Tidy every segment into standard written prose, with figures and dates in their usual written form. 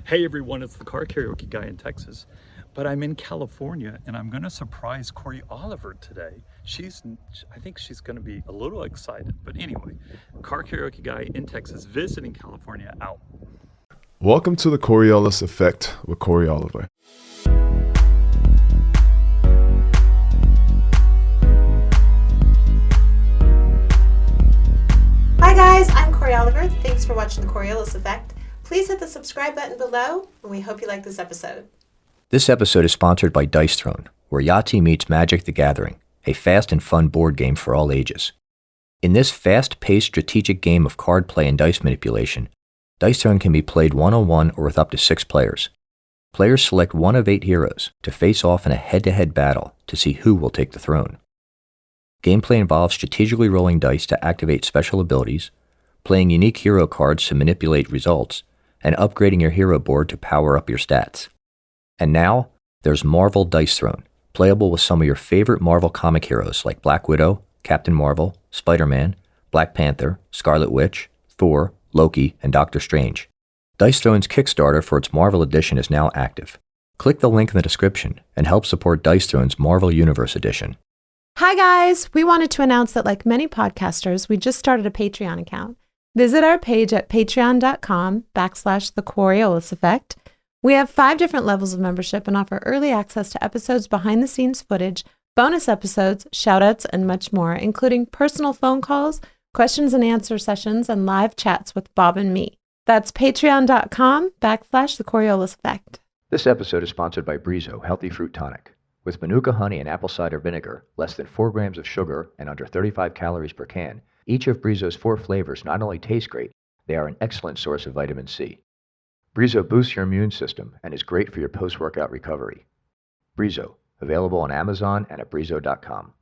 Hey everyone, it's the Car Karaoke Guy in Texas, but I'm in California and I'm gonna surprise Cory Oliver today. I think she's gonna be a little excited, but anyway, Car Karaoke Guy in Texas visiting California out. Welcome to the Coriolis Effect with Cory Oliver. Hi guys, I'm Cory Oliver. Thanks for watching the Coriolis Effect. Please hit the subscribe button below, and we hope you like this episode. This episode is sponsored by Dice Throne, where Yahtzee meets Magic the Gathering, a fast and fun board game for all ages. In this fast-paced strategic game of card play and dice manipulation, Dice Throne can be played one-on-one or with up to 6 players. Players select one of 8 heroes to face off in a head-to-head battle to see who will take the throne. Gameplay involves strategically rolling dice to activate special abilities, playing unique hero cards to manipulate results, and upgrading your hero board to power up your stats. And now, there's Marvel Dice Throne, playable with some of your favorite Marvel comic heroes like Black Widow, Captain Marvel, Spider-Man, Black Panther, Scarlet Witch, Thor, Loki, and Doctor Strange. Dice Throne's Kickstarter for its Marvel Edition is now active. Click the link in the description and help support Dice Throne's Marvel Universe Edition. Hi guys, we wanted to announce that like many podcasters, we just started a Patreon account. Visit our page at patreon.com/the Coriolis Effect. We have 5 different levels of membership and offer early access to episodes, behind-the-scenes footage, bonus episodes, shoutouts, and much more, including personal phone calls, questions and answer sessions, and live chats with Bob and me. That's patreon.com/the Coriolis Effect. This episode is sponsored by Brizo Healthy Fruit Tonic. With Manuka honey and apple cider vinegar, less than 4 grams of sugar, and under 35 calories per can, each of Brizo's 4 flavors not only taste great, they are an excellent source of vitamin C. Brizo boosts your immune system and is great for your post-workout recovery. Brizo, available on Amazon and at brizo.com.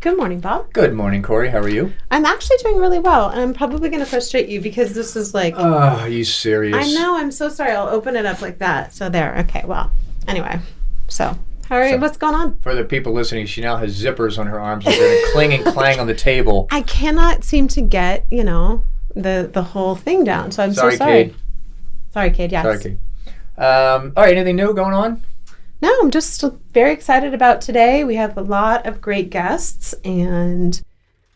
Good morning, Bob. Good morning, Cory. How are you? I'm actually doing really well, and I'm probably going to frustrate you because this is like... Oh, are you serious? I know, I'm so sorry. I'll open it up like that. So there. Okay, well, anyway. So, how are you? What's going on? For the people listening, she now has zippers on her arms and they're going to cling and clang on the table. I cannot seem to get, the whole thing down, so I'm so sorry. Cade. Sorry, Cade, yes. Sorry, Cade. All right, anything new going on? No, I'm just very excited about today. We have a lot of great guests, and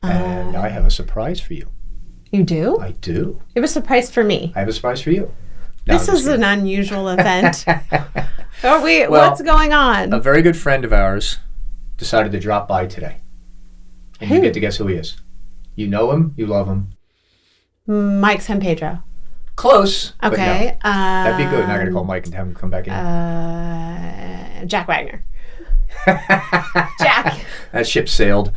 I have a surprise for you. You do? I do. You have a surprise for me. I have a surprise for you. No, this is an unusual event. What's going on? A very good friend of ours decided to drop by today. And you get to guess who he is. You know him, you love him. Mike San Pedro. Close. Okay. No. That'd be good. Now I got to call Mike and have him come back in. Jack Wagner. Jack. That ship sailed.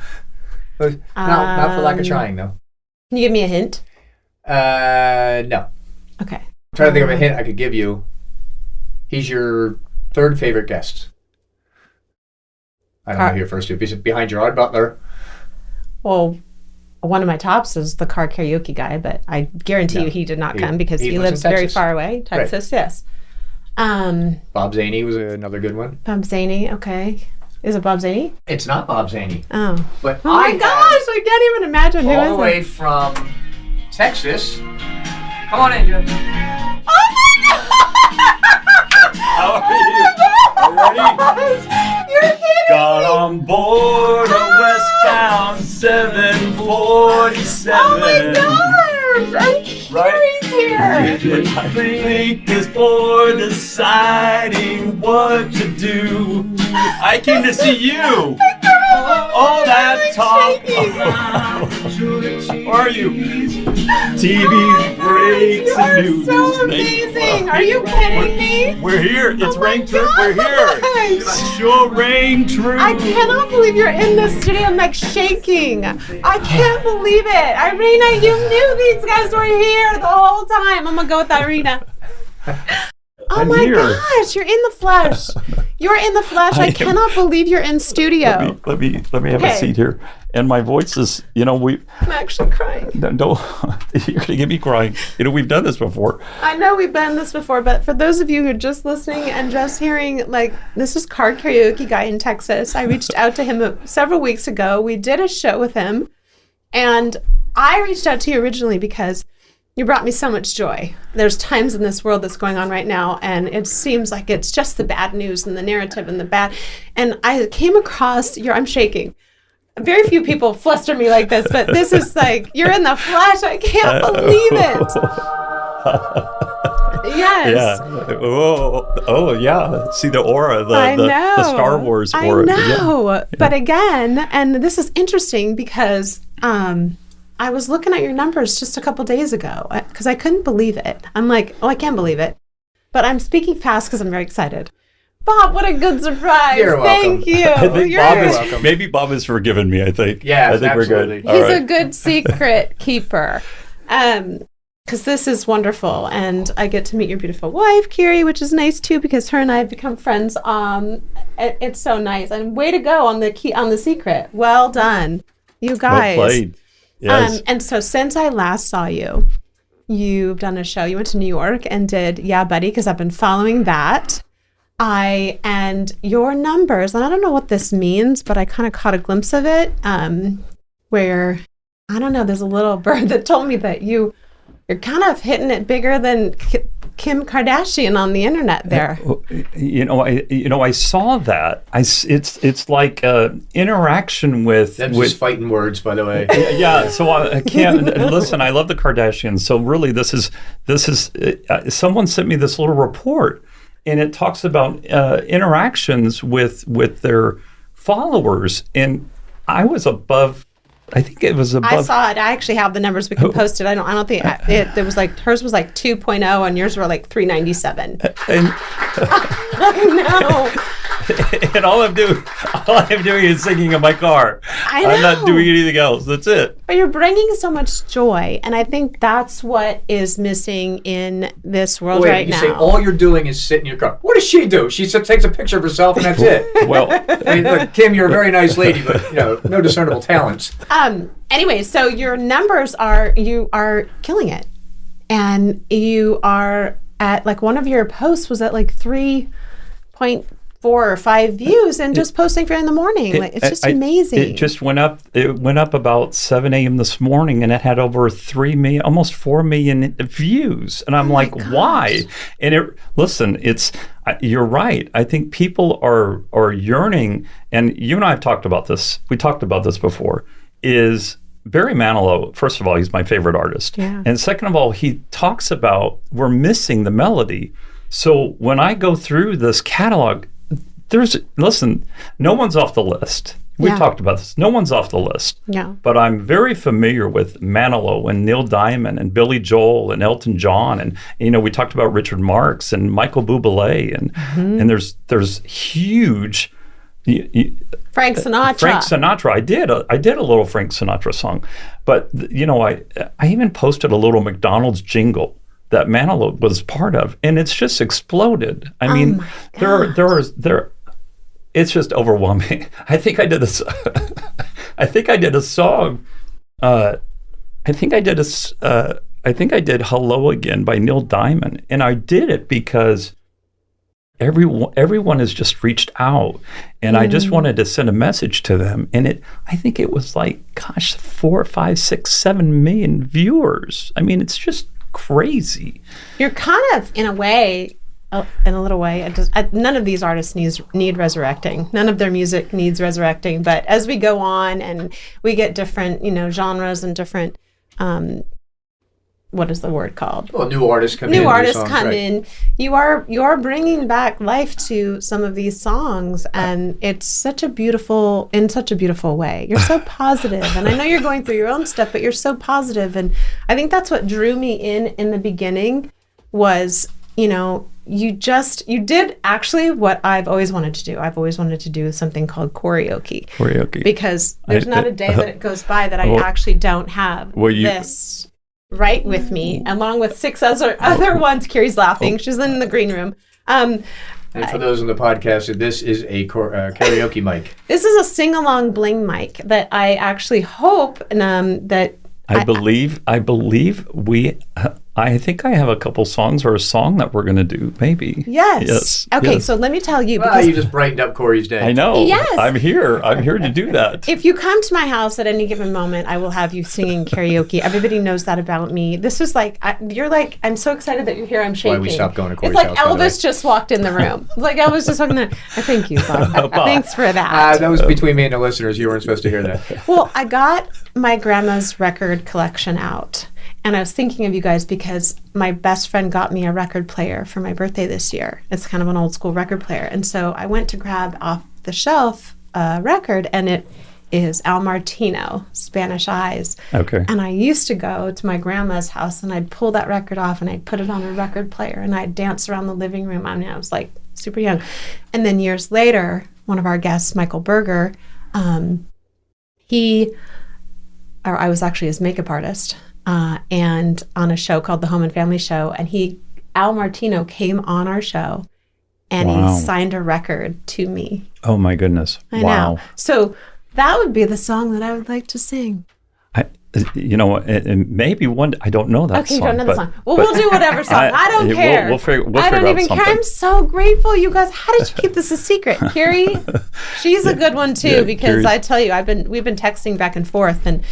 Not for lack of trying, though. Can you give me a hint? No. Okay. I'm trying to think of a hint I could give you. He's your 3rd favorite guest. I don't know who your first 2. Behind Gerard Butler. Well, one of my tops is the Car Karaoke Guy, but I guarantee you he did not come because he lives very far away. Texas, right. Yes. Bob Zaney was another good one. Bob Zaney, okay. Is it Bob Zaney? It's not Bob Zaney. Oh. But oh my gosh, I can't even imagine who is it. All the way from Texas. Come on in, Joe. Oh my God! How are you? Ready? You're kidding Got on board a westbound 747. Oh my gosh! I'm Cory's here. I think is for deciding what to do. I came to see you. All that talk. Where are you? TV breaks and news. You are so amazing. Are you kidding me? We're here. It's rain true. gosh. We're here. It's sure rain true. I cannot believe you're in the studio. I'm like shaking. I can't believe it. Irina, you knew these guys were here the whole time. I'm going to go with Irina. Oh I'm my here. gosh, you're in the flesh. You're in the flesh. I cannot believe you're in studio. Let me have a seat here. And my voice is, I'm actually crying. don't you're gonna get me crying. We've done this before. I know we've done this before, but for those of you who are just listening and just hearing, this is Karaoke Guy in Texas. I reached out to him several weeks ago. We did a show with him, and I reached out to you originally because You brought me so much joy. There's times in this world that's going on right now, and it seems like it's just the bad news and the narrative and the bad. And I came across I'm shaking. Very few people fluster me like this, but this is like, you're in the flesh. I can't believe it. Yes. Yeah. Oh, yeah. See the aura, the Star Wars aura. I know. Yeah. But again, and this is interesting because I was looking at your numbers just a couple days ago because I couldn't believe it. I'm like, I can't believe it. But I'm speaking fast because I'm very excited. Bob, what a good surprise. You're welcome. Thank you. I think welcome. maybe Bob has forgiven me, I think. Yeah, I think absolutely. we're good. He's All right. a good secret keeper. Because this is wonderful, and I get to meet your beautiful wife, Cory, which is nice too, because her and I have become friends. It's so nice, and way to go on the secret. Well done, you guys. Well played. Yes. And so since I last saw you, you've done a show. You went to New York and did Yeah Buddy, because I've been following that. And your numbers, and I don't know what this means, but I kind of caught a glimpse of it, where I don't know. There's a little bird that told me that you're kind of hitting it bigger than Kim Kardashian on the internet there. I saw that. It's like interaction with Them just fighting words, by the way. Yeah, so I can't listen. I love the Kardashians. So really, this is someone sent me this little report, and it talks about interactions with their followers, and I was above. I think it was above. I saw it. I actually have the numbers. We can post it. I don't think it was like hers was like 2.0 and yours were like 397. And, No. and all I'm doing is singing in my car. I know. I'm not doing anything else. That's it. But you're bringing so much joy, and I think that's what is missing in this world right you now. say all you're doing is sit in your car. What does she do? She takes a picture of herself and that's it. Well, I mean, look, Kim, you're a very nice lady, but no discernible talents. Anyway, so your numbers you are killing it, and you are at like one of your posts was at like 3.4 or 5 views, and just posting for in the morning. It's just amazing. It just went up. It went up about 7 a.m. this morning, and it had over 3 million, almost 4 million views. And I'm like, why? And you're right. I think people are yearning, and you and I have talked about this. We talked about this before. Is Barry Manilow, first of all, he's my favorite artist. Yeah. And second of all, he talks about we're missing the melody. So when I go through this catalog, no one's off the list. We've talked about this. No one's off the list. Yeah. But I'm very familiar with Manilow and Neil Diamond and Billy Joel and Elton John. And, we talked about Richard Marx and Michael Bublé. And there's huge... Frank Sinatra. I did a little Frank Sinatra song, but I even posted a little McDonald's jingle that Manilow was part of, and it's just exploded. I mean, it's just overwhelming. I think I did a song. I think I did Hello Again by Neil Diamond, and I did it because everyone has just reached out, and I just wanted to send a message to them. And I think it was like, 4, 5, 6, 7 million viewers. I mean, it's just crazy. You're kind of, in a little way, none of these artists need resurrecting. None of their music needs resurrecting. But as we go on and we get different, genres and different, what is the word called? Well, new artists come in. You are bringing back life to some of these songs, and it's such a beautiful way. You're so positive, and I know you're going through your own stuff, but you're so positive, and I think that's what drew me in the beginning was, you did actually what I've always wanted to do. I've always wanted to do something called karaoke. Because there's not a day that it goes by that I actually don't have this right with me, along with 6 other ones. Cory's laughing. She's in the green room. And for those in the podcast, this is a karaoke mic. This is a sing-along bling mic that I actually hope that... I believe we I think I have a couple songs or a song that we're going to do, maybe. Yes. Okay, yes. so let me tell you. Well, Because you just brightened up Corey's day. I know. Yes. I'm here. I'm here to do that. if you come to my house at any given moment, I will have you singing karaoke. Everybody knows that about me. This is like, you're like, I'm so excited that you're here. I'm shaking. Why we stopped going to Corey's It's like house, by the way. Elvis just walked in the room. It's like Elvis just walked in the Thank you, Bob. Thanks for that. That was between me and the listeners. You weren't supposed to hear that. Well, I got my grandma's record collection out. And I was thinking of you guys because my best friend got me a record player for my birthday this year. It's kind of an old school record player. And so I went to grab off the shelf a record, and it is Al Martino, Spanish Eyes. Okay. And I used to go to my grandma's house, and I'd pull that record off, and I'd put it on a record player, and I'd dance around the living room. I mean, I was like super young. And then years later, one of our guests, Michael Berger, I was actually his makeup artist. And on a show called The Home and Family Show, and Al Martino came on our show, and Wow. he signed a record to me. Oh my goodness! I Wow. know. So that would be the song that I would like to sing. And maybe I don't know that Okay, song. you don't know the but- song. Well, but we'll do whatever song. I don't we'll- care. We'll figure I don't out even care. something. I'm so grateful, you guys. How did you keep this a secret, Carrie? She's a good one too, Yeah, because Carrie's- I tell you, we've been texting back and forth, and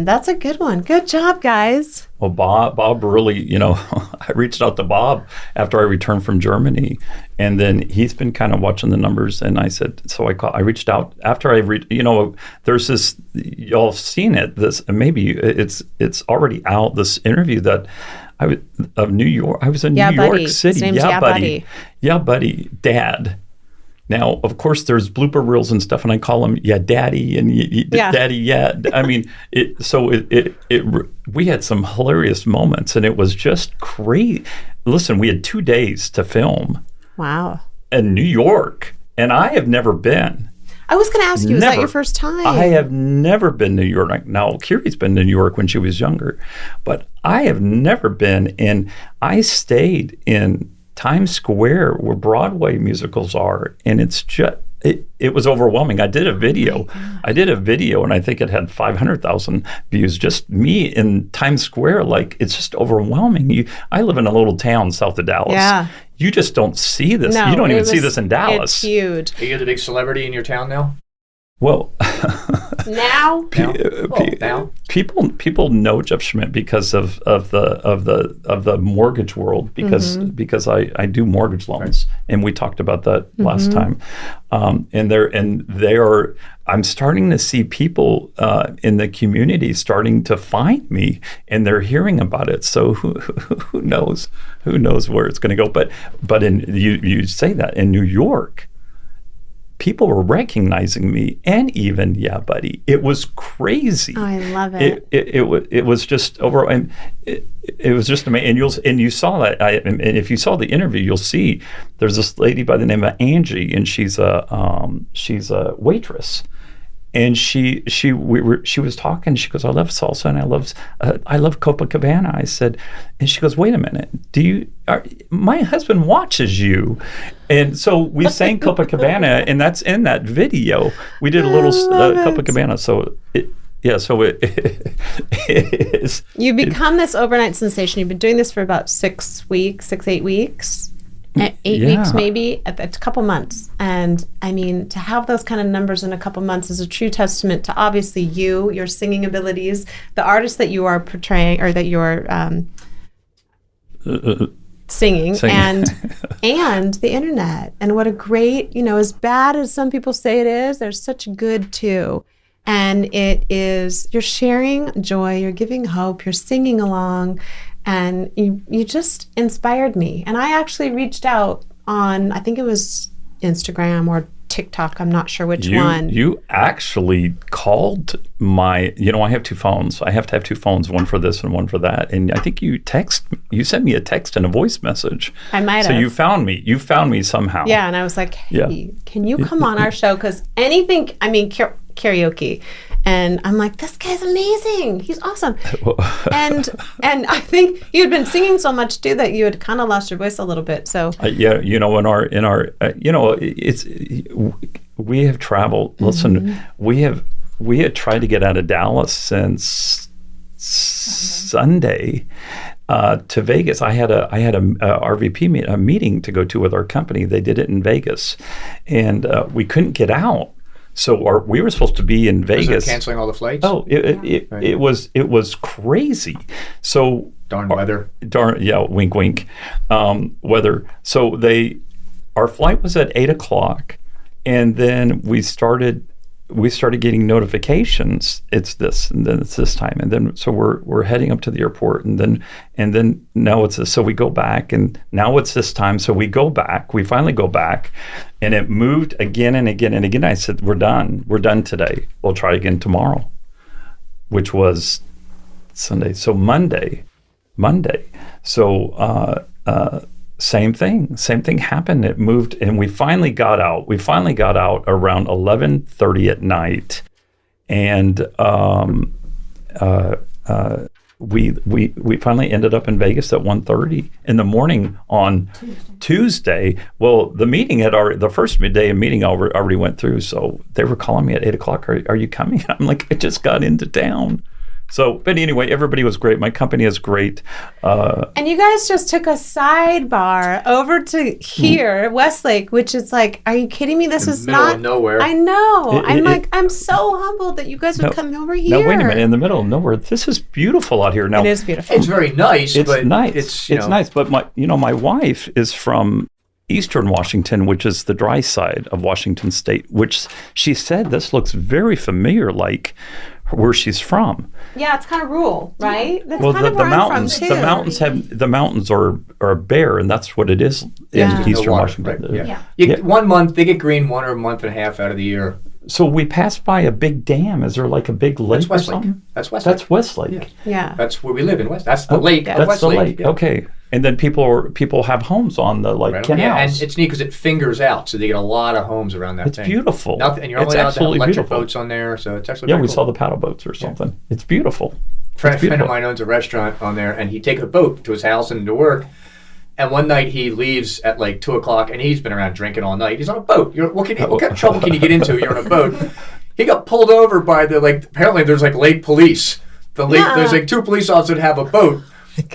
that's a good one. Good job, guys. Well, Bob really, I reached out to Bob after I returned from Germany, and then he's been kind of watching the numbers, and I said, I reached out after there's this, y'all have seen it, maybe it's already out, this interview that of New York, I was in Yeah, New buddy. York City. His name's Yeah, Yeah, buddy. Buddy. Yeah, buddy, Dad. Now, of course, there's blooper reels and stuff, and I call him, yeah, Daddy, and Yeah. Daddy, yeah. I mean, we had some hilarious moments, and it was just crazy. Listen, we had 2 days to film Wow. in New York, and I have never been. I was going to ask you, is that Never. your first time? I have never been to New York. Now, Kiri's been to New York when she was younger, but I have never been, and I stayed in Times Square where Broadway musicals are, and it's just it was overwhelming. I did a video, and I think it had 500,000 views. Just me in Times Square, like it's just overwhelming. I live in a little town south of Dallas. Yeah. You just don't see this. No, you don't it even see was- this in Dallas. It's huge. Are you the big celebrity in your town now? Well, Now? Now? people know Jeff Schmidt because of the mortgage world, because I do mortgage loans, and we talked about that last time. I'm starting to see people in the community starting to find me, and they're hearing about it. So who knows where it's going to go? But you say that in New York, people were recognizing me, and even Yeah Buddy. It was crazy. Oh, I love it. It was just over, and it was just amazing. And you saw that. And if you saw the interview, you'll see there's this lady by the name of Angie, and she's a waitress. And she was talking. She goes, I love salsa, and I love Copacabana. I said, and she goes, wait a minute, my husband watches you, and so we sang Copacabana, and that's in that video. We did a little Copacabana. So it is. You become this overnight sensation. You've been doing this for about 8 weeks. 8 weeks maybe, a couple months. And I mean, to have those kind of numbers in a couple months is a true testament to obviously your singing abilities, the artist that you are portraying, or that you're singing. And the internet. And what a great, as bad as some people say it is, there's such good too. And it is, you're sharing joy, you're giving hope, you're singing along. And you just inspired me. And I actually reached out on, I think it was Instagram or TikTok, I'm not sure which one. You actually called I have 2 phones. I have to have 2 phones, one for this and one for that. And I think you sent me a text and a voice message. I might have. So you found me somehow. Yeah, and I was like, hey, can you come on our show? Because karaoke. And I'm like, this guy's amazing. He's awesome. and I think you'd been singing so much too that you had kind of lost your voice a little bit. So we have traveled. Listen, we had tried to get out of Dallas since Sunday, to Vegas. I had a RVP meeting to go to with our company. They did it in Vegas, and we couldn't get out. So we were supposed to be in Vegas. Was it canceling all the flights? Oh, it was crazy. So Darn weather. Wink, wink. Weather. So our flight was at 8:00, and then we started getting notifications. It's this, and then it's this time, and then so we're heading up to the airport, and then now it's this. So we go back, and now it's this time. So we go back. We finally go back, and it moved again and again and again. I said, "We're done. We're done today. We'll try again tomorrow," which was Sunday. So Monday. So same thing happened. It moved, and we finally got out. We finally got out around 11:30 at night, and we finally ended up in Vegas at 1:30 in the morning on Tuesday. Well, the meeting the first midday meeting already went through, so they were calling me at 8:00. Are you coming? I'm like, I just got into town. So, but anyway, everybody was great. My company is great. And you guys just took a sidebar over to here, Westlake, which is like, are you kidding me? This is Middle not of nowhere. I know. I'm so humbled that you guys would come over here. Now, wait a minute. In the middle of nowhere, this is beautiful out here. Now, it is beautiful. It's very nice. It's but nice. It's nice. But my wife is from Eastern Washington, which is the dry side of Washington State, which she said this looks very familiar, like where she's from. Yeah, it's kind of rural, right? That's Well, kind of the where mountains, I'm from, too. the mountains are bare, and that's what it is Yeah. in Eastern water, Washington. right, yeah. Yeah. 1 month, they get green 1 or a month and a half out of the year. So we passed by a big dam. Is there like a big lake That's or Westlake. something? That's Westlake. That's Westlake. Yeah. Yeah. That's where we live in West. That's the lake. yeah. of That's the Westlake. lake. Okay. And then people have homes on the Right on. canals. Yeah, and it's neat because it fingers out, so they get a lot of homes around that It's thing. beautiful. Nothing, and you're It's only allowed to have absolutely electric beautiful. boats on there, so it's actually Yeah, very we cool. saw the paddle boats or something. It's beautiful. A friend of beautiful. mine owns a restaurant on there, and he'd take a boat to his house and to work. And one night he leaves at like 2:00, and he's been around drinking all night. He's on a boat. What kind of trouble can you get into? You're on a boat. He got pulled over by apparently there's like lake police. There's like 2 police officers that have a boat,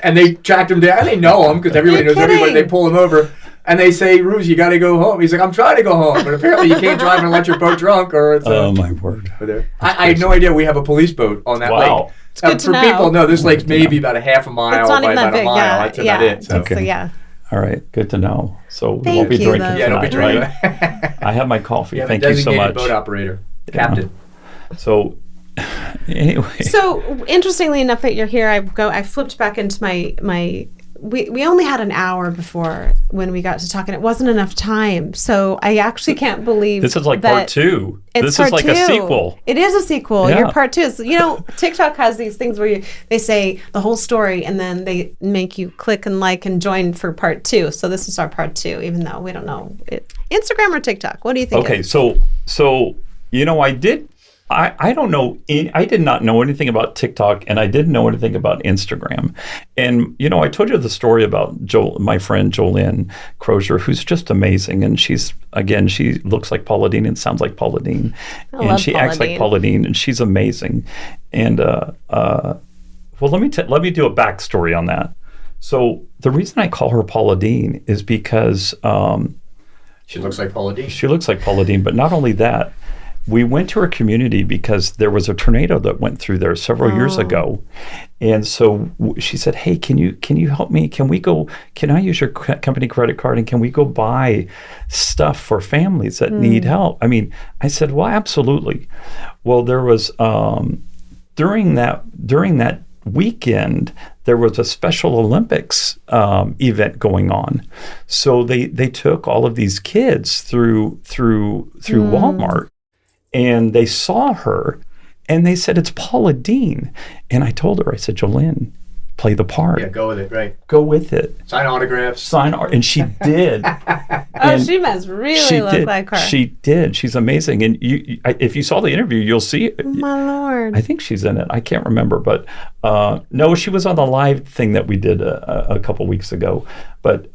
and they tracked him down. And they know him because everybody knows everybody. They pull him over, and they say, "Ruse, you got to go home." He's like, "I'm trying to go home, but apparently you can't drive an electric boat drunk." Or it's Oh my word! I had no idea we have a police boat on that Wow. lake. It's good to for know. people, no, this lake's maybe about a half a mile It's not by even about that a big. mile. Yeah. That's about it. So. So, yeah. All right, good to know. So we Thank won't be you, drinking though. Yeah, don't be tonight, drinking. right? I have my coffee. You have Thank a you so designated much. boat operator, captain. So anyway, So interestingly enough that you're here, I flipped back into my we only had an hour before when we got to talk, and it wasn't enough time. So I actually can't believe this is like that part 2. It's This part is like 2. a sequel. It is a sequel. Yeah. Your part 2 is, TikTok has these things where they say the whole story and then they make you click and like and join for part 2. So this is our part 2, even though we don't know it. Instagram or TikTok? What do you think? Okay, so I don't know. I did not know anything about TikTok, and I didn't know anything about Instagram. And I told you the story about my friend Jolene Crozier, who's just amazing. And she looks like Paula Deen and sounds like Paula Deen, and she acts like Paula Deen, and she's amazing. And well, let me do a backstory on that. So the reason I call her Paula Deen is because She looks like Paula Deen. she looks like Paula Deen, but not only that. We went to her community because there was a tornado that went through there several years ago. And so she said, "Hey, can you help me? Can I use your company credit card, and can we go buy stuff for families that need help?" I mean, I said, "Well, absolutely." Well, there was during that weekend, there was a Special Olympics event going on. So they took all of these kids through Walmart. And they saw her, and they said, "It's Paula Deen." And I told her, I said, "Jolene, play the part. Yeah, go with it, right? Go with it. Sign autographs. And she did. She must really look like her. She did. She's amazing. And if you saw the interview, you'll see. My Lord. I think she's in it. I can't remember, but no, she was on the live thing that we did a couple weeks ago. But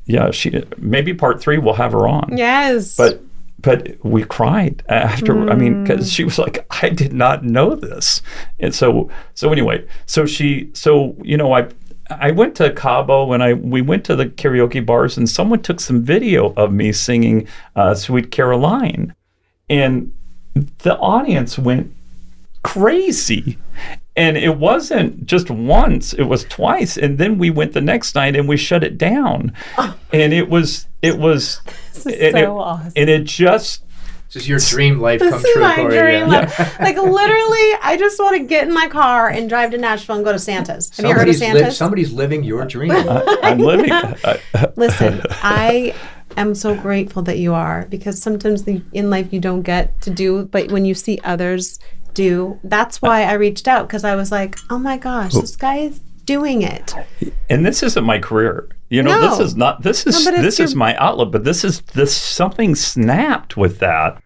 yeah, she maybe part 3 we'll have her on. Yes. But we cried after. I mean, because she was like, "I did not know this," and so anyway, I went to Cabo and we went to the karaoke bars, and someone took some video of me singing Sweet Caroline, and the audience went crazy. And it wasn't just once, it was twice. And then we went the next night and we shut it down. And it was This is so awesome. And it just, This is your dream life This come is true, my Cory. dream. Yeah. Like literally, I just want to get in my car and drive to Nashville and go to Santa's. Have you heard of Santa's? Somebody's living your dream. I'm living. Listen, I am so grateful that you are, because sometimes in life you don't get to do, but when you see others do, that's why I reached out, because I was like, oh my gosh, this guy is doing it. And this isn't my career. You know, No. this is not, this is, No, but this it's is my outlet, but this something snapped with that.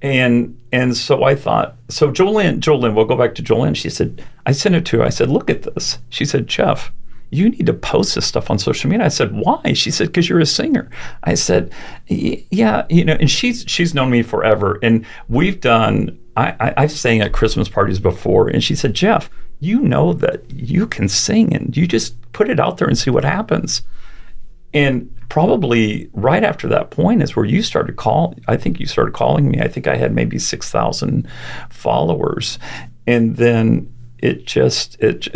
And so I thought, so Jolene, we'll go back to Jolene. She said, I sent it to her. I said, look at this. She said, Jeff, you need to post this stuff on social media. I said, why? She said, because you're a singer. I said, yeah, you know, and she's known me forever. And we've done, I've sang at Christmas parties before. And she said, Jeff, you know that you can sing, and you just put it out there and see what happens. And probably right after that point is where you started I think you started calling me. I think I had maybe 6,000 followers. And then it just has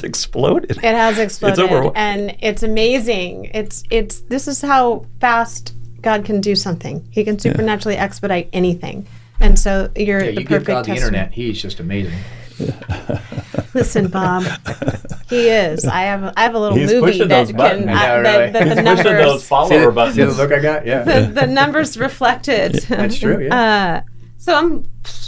exploded. It has exploded. It's over. And it's amazing. This is how fast God can do something. He can supernaturally expedite anything. And so you're Yeah, the you give perfect God the testament. internet. He's just amazing. Listen, Bob, he is. I have a little He's movie pushing that those buttons. can I know, really. that the Pushing those numbers follower buttons. See the look I got? Yeah. the numbers reflected. That's true, yeah. So I'm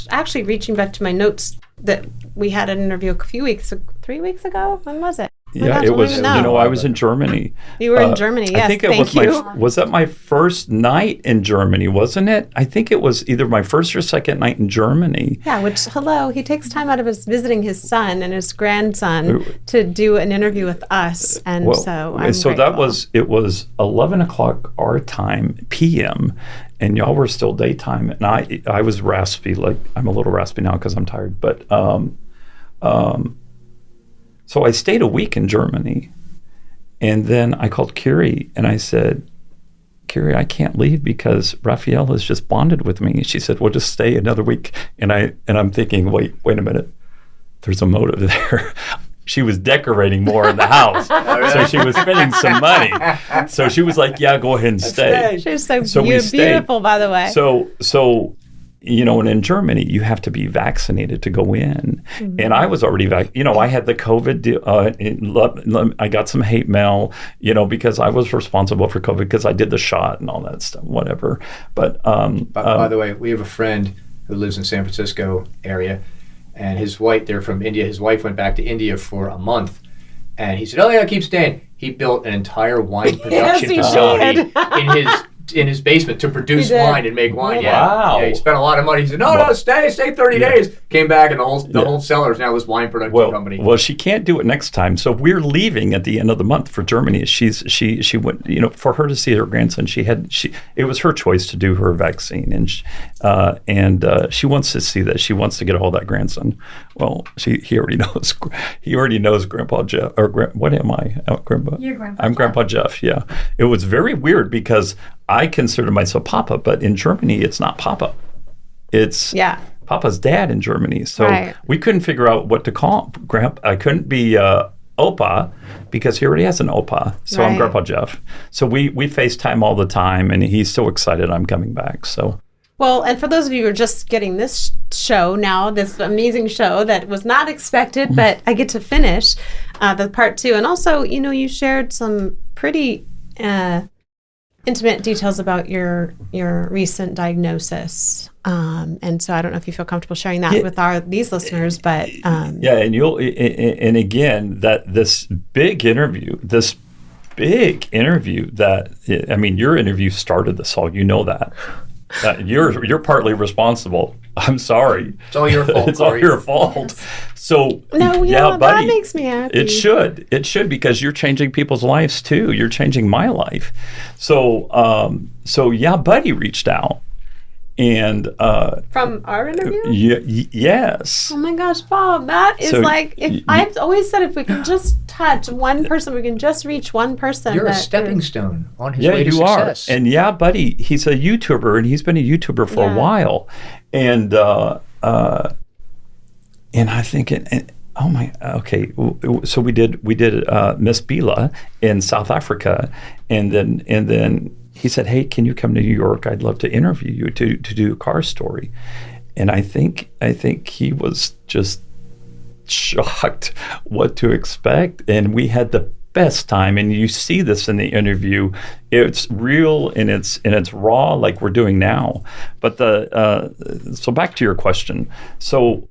actually reaching back to my notes that we had an interview 3 weeks ago. When was it? Oh my Yeah, gosh, I it don't was, even you know. know, I was in Germany. You were in Germany, yes. I think it Thank was you. was that my first night in Germany, wasn't it? I think it was either my first or second night in Germany. Yeah, which, he takes time out of visiting his son and his grandson to do an interview with us. And so I'm that grateful. it was 11 o'clock our time, PM, and y'all were still daytime. And I was raspy, like I'm a little raspy now because I'm tired. But so I stayed a week in Germany. And then I called Cory and I said, Cory, I can't leave because Raphael has just bonded with me. And she said, well, just stay another week. And I'm thinking, wait a minute. There's a motive there. She was decorating more in the house. So she was spending some money. So she was like, yeah, go ahead and stay. She's so, we stayed. beautiful, by the way. So you know, and in Germany, you have to be vaccinated to go in. Mm-hmm. And I was already I had the COVID. I got some hate mail, because I was responsible for COVID because I did the shot and all that stuff, whatever. But by the way, we have a friend who lives in San Francisco area, and his wife, they're from India. His wife went back to India for a month, and he said, "Oh yeah, keep staying." He built an entire wine production facility in his basement to produce wine and make wine. Wow. Yeah, he spent a lot of money. He said, "No, stay 30 days." Came back, and the whole cellar is now this wine production company. Well, she can't do it next time. So we're leaving at the end of the month for Germany. She went, for her to see her grandson. It was her choice to do her vaccine, and she wants to see that. She wants to get a hold of that grandson. Well, he already knows. He already knows Grandpa Jeff. What am I? Grandpa. You're Grandpa. I'm Grandpa Jeff. Yeah. It was very weird because I consider myself Papa, but in Germany it's not Papa. It's Papa's dad in Germany. So we couldn't figure out what to call him. I couldn't be Opa because he already has an Opa. So I'm Grandpa Jeff. So we FaceTime all the time, and he's so excited I'm coming back. So. Well, and for those of you who are just getting this show now, this amazing show that was not expected, but I get to finish the part 2. And also, you shared some pretty intimate details about your recent diagnosis. And so I don't know if you feel comfortable sharing that with these listeners, but and again, that this big interview that your interview started this all. That. You're partly responsible. I'm sorry. It's all your fault. It's all your fault. So buddy, that makes me happy. It should because you're changing people's lives too. You're changing my life. So buddy reached out, And From our interview? yes. Oh my gosh, Bob, that is So I've always said if we can just touch one person, we can just reach one person. You're a stepping stone on his Yeah, way to you success. are. And yeah, buddy, he's a YouTuber, and he's been a YouTuber for a while. And I think so we did Miss Bila in South Africa, and then he said, hey, can you come to New York? I'd love to interview you to do a car story. And I think he was just shocked what to expect, and we had the best time. And you see this in the interview. It's real and it's raw, like we're doing now. But so back to your question. So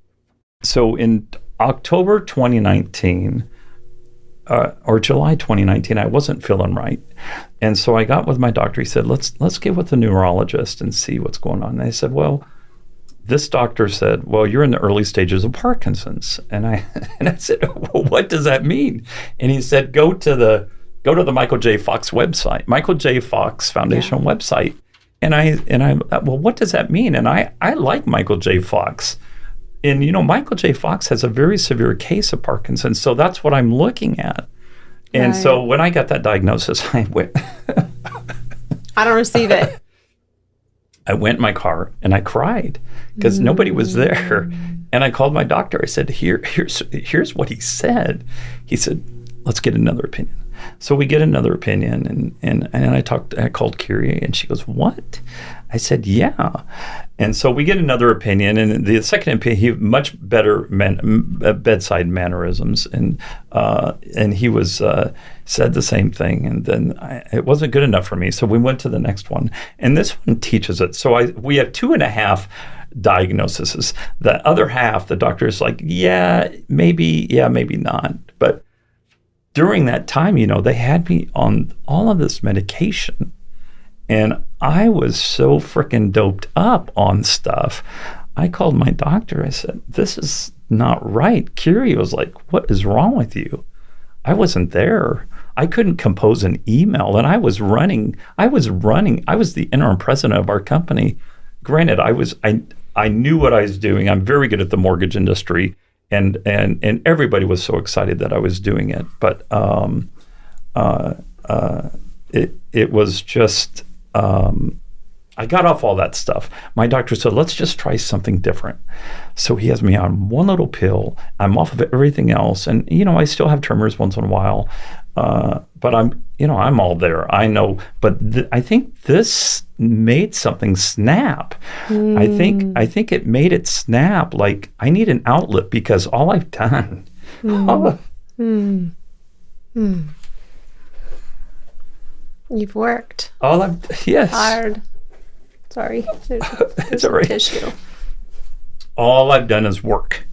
in October 2019 or July 2019, I wasn't feeling right, and so I got with my doctor. He said, let's get with the neurologist and see what's going on. And I said, well, this doctor said, well, you're in the early stages of Parkinson's. And I said, well, what does that mean? And he said, go to the Michael J. Fox website, Michael J. Fox Foundation website. And I well, what does that mean? And I like Michael J. Fox. And, Michael J. Fox has a very severe case of Parkinson's. So that's what I'm looking at. And so when I got that diagnosis, I went. I don't receive it. I went in my car and I cried because nobody was there. And I called my doctor. I said, here's what he said. He said, let's get another opinion. So we get another opinion, and I called Cory, and she goes, what? I said, yeah. And so we get another opinion, and the second opinion, he had much better bedside mannerisms, and he was said the same thing, and then it wasn't good enough for me, so we went to the next one, and this one teaches it. So we have 2.5 diagnoses. The other half, the doctor is like, maybe not, but during that time, they had me on all of this medication, and I was so freaking doped up on stuff. I called my doctor. I said, this is not right. Cory was like, what is wrong with you? I wasn't there. I couldn't compose an email, and I was running. I was the interim president of our company. Granted, I knew what I was doing. I'm very good at the mortgage industry. And everybody was so excited that I was doing it, but it was just I got off all that stuff. My doctor said, let's just try something different. So he has me on one little pill. I'm off of everything else, and I still have tremors once in a while, but I'm all there. I know, but I think this made something snap. I think it made it snap. Like, I need an outlet because all I've done. You've worked. Yes. Hard. Sorry. It's all right. Tissue. All I've done is work,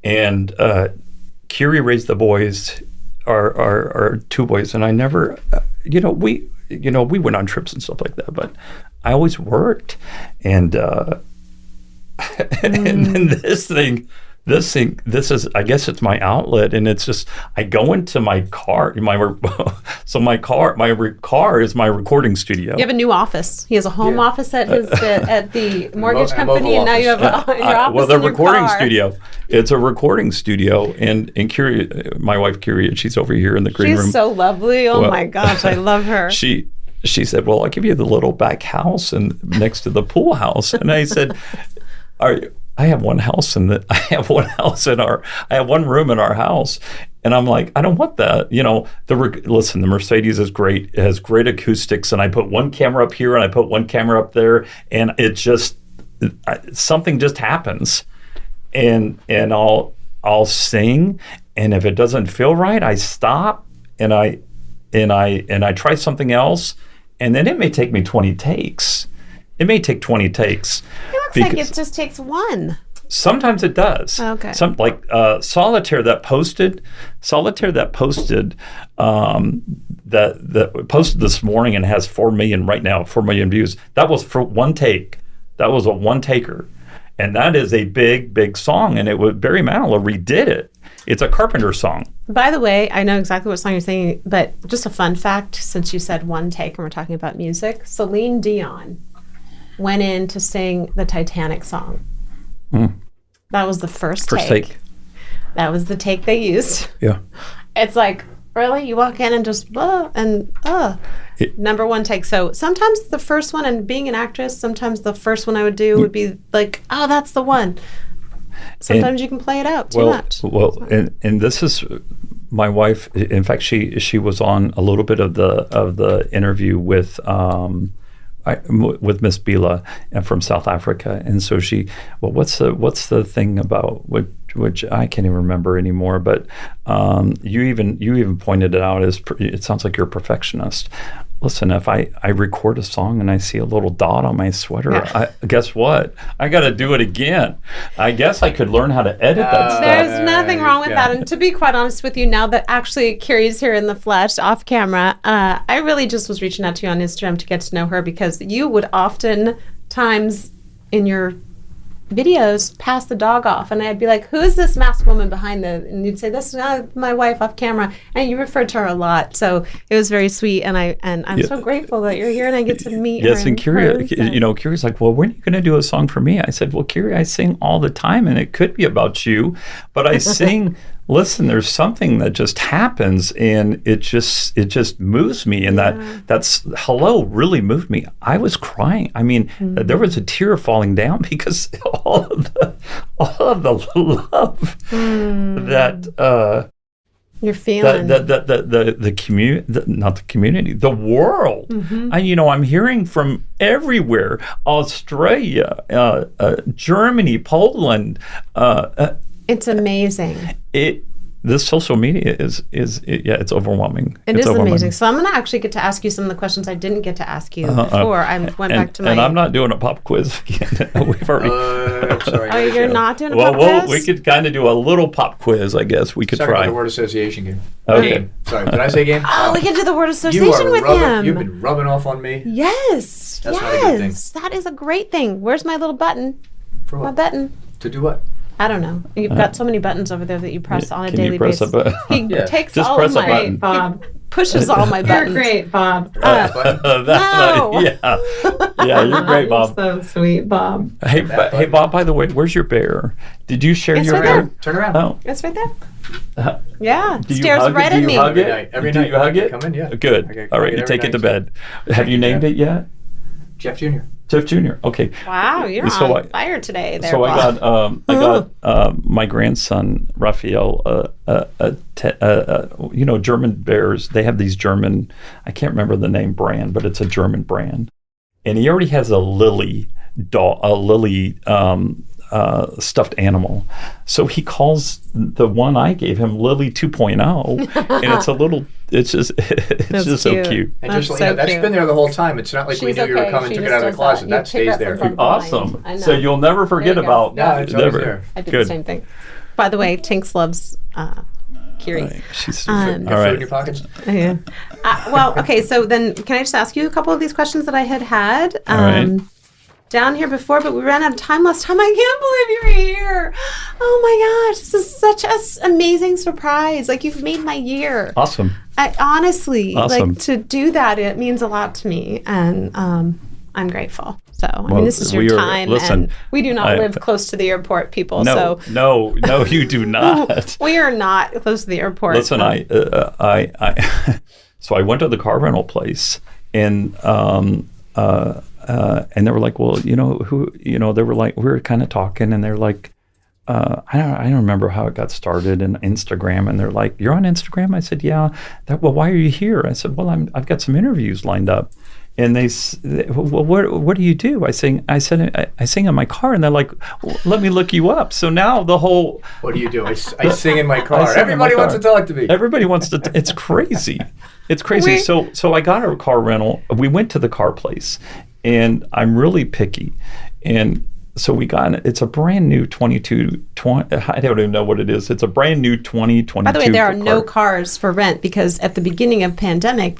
and Cory raised the boys. Our 2 boys, and I never, we went on trips and stuff like that, but I always worked, and and then this is, I guess it's my outlet, and it's just, I go into my car, my car is my recording studio. You have a new office. He has a home office at the mortgage company, and now you have your office well, the in your recording car. studio. It's a recording studio, and Cory, my wife Cory, and she's over here in the green room. She's so lovely. Oh my gosh, I love her. She said, well, I'll give you the little back house and next to the pool house. And I said, I have one room in our house. And I'm like, I don't want that. Listen, the Mercedes is great. It has great acoustics. And I put one camera up here and I put one camera up there. And it just, something just happens. And I'll sing. And if it doesn't feel right, I stop and I try something else. And then it may take me 20 takes. It may take 20 takes. It looks like it just takes one. Sometimes it does. Okay. Solitaire that posted that posted this morning and has 4 million right now, 4 million views. That was for one take. That was a one taker. And that is a big, big song. And it was Barry Manilow redid it. It's a Carpenter song. By the way, I know exactly what song you're singing, but just a fun fact, since you said one take and we're talking about music, Celine Dion went in to sing the Titanic song. That was the first take. That was the take they used. Yeah. It's like, really? You walk in and just, number one take. So sometimes the first one, and being an actress, sometimes the first one I would do would be like, oh, that's the one. Sometimes you can play it out too much. Well, and this is my wife. In fact, she was on a little bit of the interview with Miss Bila from South Africa, and so what's the thing about which I can't even remember anymore, but you even pointed it out as it sounds like you're a perfectionist. Listen, if I record a song and I see a little dot on my sweater, guess what? I got to do it again. I guess I could learn how to edit that stuff. There's nothing wrong with that. And to be quite honest with you, now that actually Carrie's here in the flesh, off camera, I really just was reaching out to you on Instagram to get to know her, because you would oftentimes in your videos pass the dog off, and I'd be like, who is this masked woman behind and you'd say, this is my wife off camera, and you referred to her a lot, so it was very sweet, and I'm so grateful that you're here and I get to meet her. Yes, and Carrie's like, well, when are you going to do a song for me? I said, well, Carrie, I sing all the time, and it could be about you, but I sing. Listen, there's something that just happens, and it just moves me, and that's Hello really moved me. I was crying. I mean, there was a tear falling down because all of the love that you're feeling, the community, not the community, the world. I'm hearing from everywhere: Australia, Germany, Poland. It's amazing. This social media is it's overwhelming. It's amazing. So I'm going to actually get to ask you some of the questions I didn't get to ask you before I went back to my. And I'm not doing a pop quiz again. We've already. I'm sorry. Oh, you're not doing a pop quiz? Well, we could kind of do a little pop quiz, I guess. We could try. The word association game. Okay. Game. Sorry, did I say game? Oh, we can do the word association with him. You've been rubbing off on me. Yes. That's not a good thing. That is a great thing. Where's my little button? For what? My button. To do what? I don't know. You've got so many buttons over there that you press on a daily basis. He takes Just all press of my. He pushes all my buttons. You're great, Bob. No. Yeah, you're great, Bob. So sweet, Bob. Hey, Bob. By the way, where's your bear? Did you share your right bear? there. Turn around. Oh, It's right there. Yeah. do you Stares hug right it? at Do me. you hug it? Every Do night. you hug it? Come in, yeah. Good. Okay, All right, every you take it to night. bed. Have you named it yet? Jeff Jr. Jeff Jr. Okay. Wow, you're So on fire today. There, So Bob. I got my grandson Raphael. German bears. They have these German. I can't remember the name brand, but it's a German brand, and he already has a Lily doll, stuffed animal. So he calls the one I gave him Lily 2.0, and it's a little. It's just so cute. And That's just so that's cute. been there the whole time. It's not like we She's knew you were okay. coming, She took it just out of the does closet. that. That You pick stays up there. from the Awesome. I know. So you'll never forget There you go. about. No, it's always never. there. I did Good. the same thing. By the way, Tinks loves Kiri. Right. She's Um, all Food in right. your pockets. Yeah. Well, okay. So then, can I just ask you a couple of these questions that I had All right. down here before, but we ran out of time last time. I can't believe you're here. Oh my gosh, this is such an amazing surprise. Like, you've made my year. Awesome. Honestly, Awesome. like, to do that, it means a lot to me, and I'm grateful. So, I mean, Well, this is your we are- time, listen, and we do not I- live close to the airport, people. No, so no, you do not. we are not close to the airport. Listen, I so I went to the car rental place, and they were like, well, they were like, we were kind of talking, and they're like, I don't remember how it got started in Instagram, and they're like, you're on Instagram? I said, yeah. Well, why are you here? I said, well, I've got some interviews lined up. And well, what do you do? I sing in my car, and they're like, well, let me look you up. So now the whole. What do you do? I sing in my car. sing in my Everybody wants car. to talk to me. Everybody wants to. It's crazy. It's crazy. So I got a car rental. We went to the car place, and I'm really picky, and so we got. It's a brand new 20. I don't even know what it is. It's a brand new 2022. By the way, there are no car. cars for rent because at the beginning of pandemic,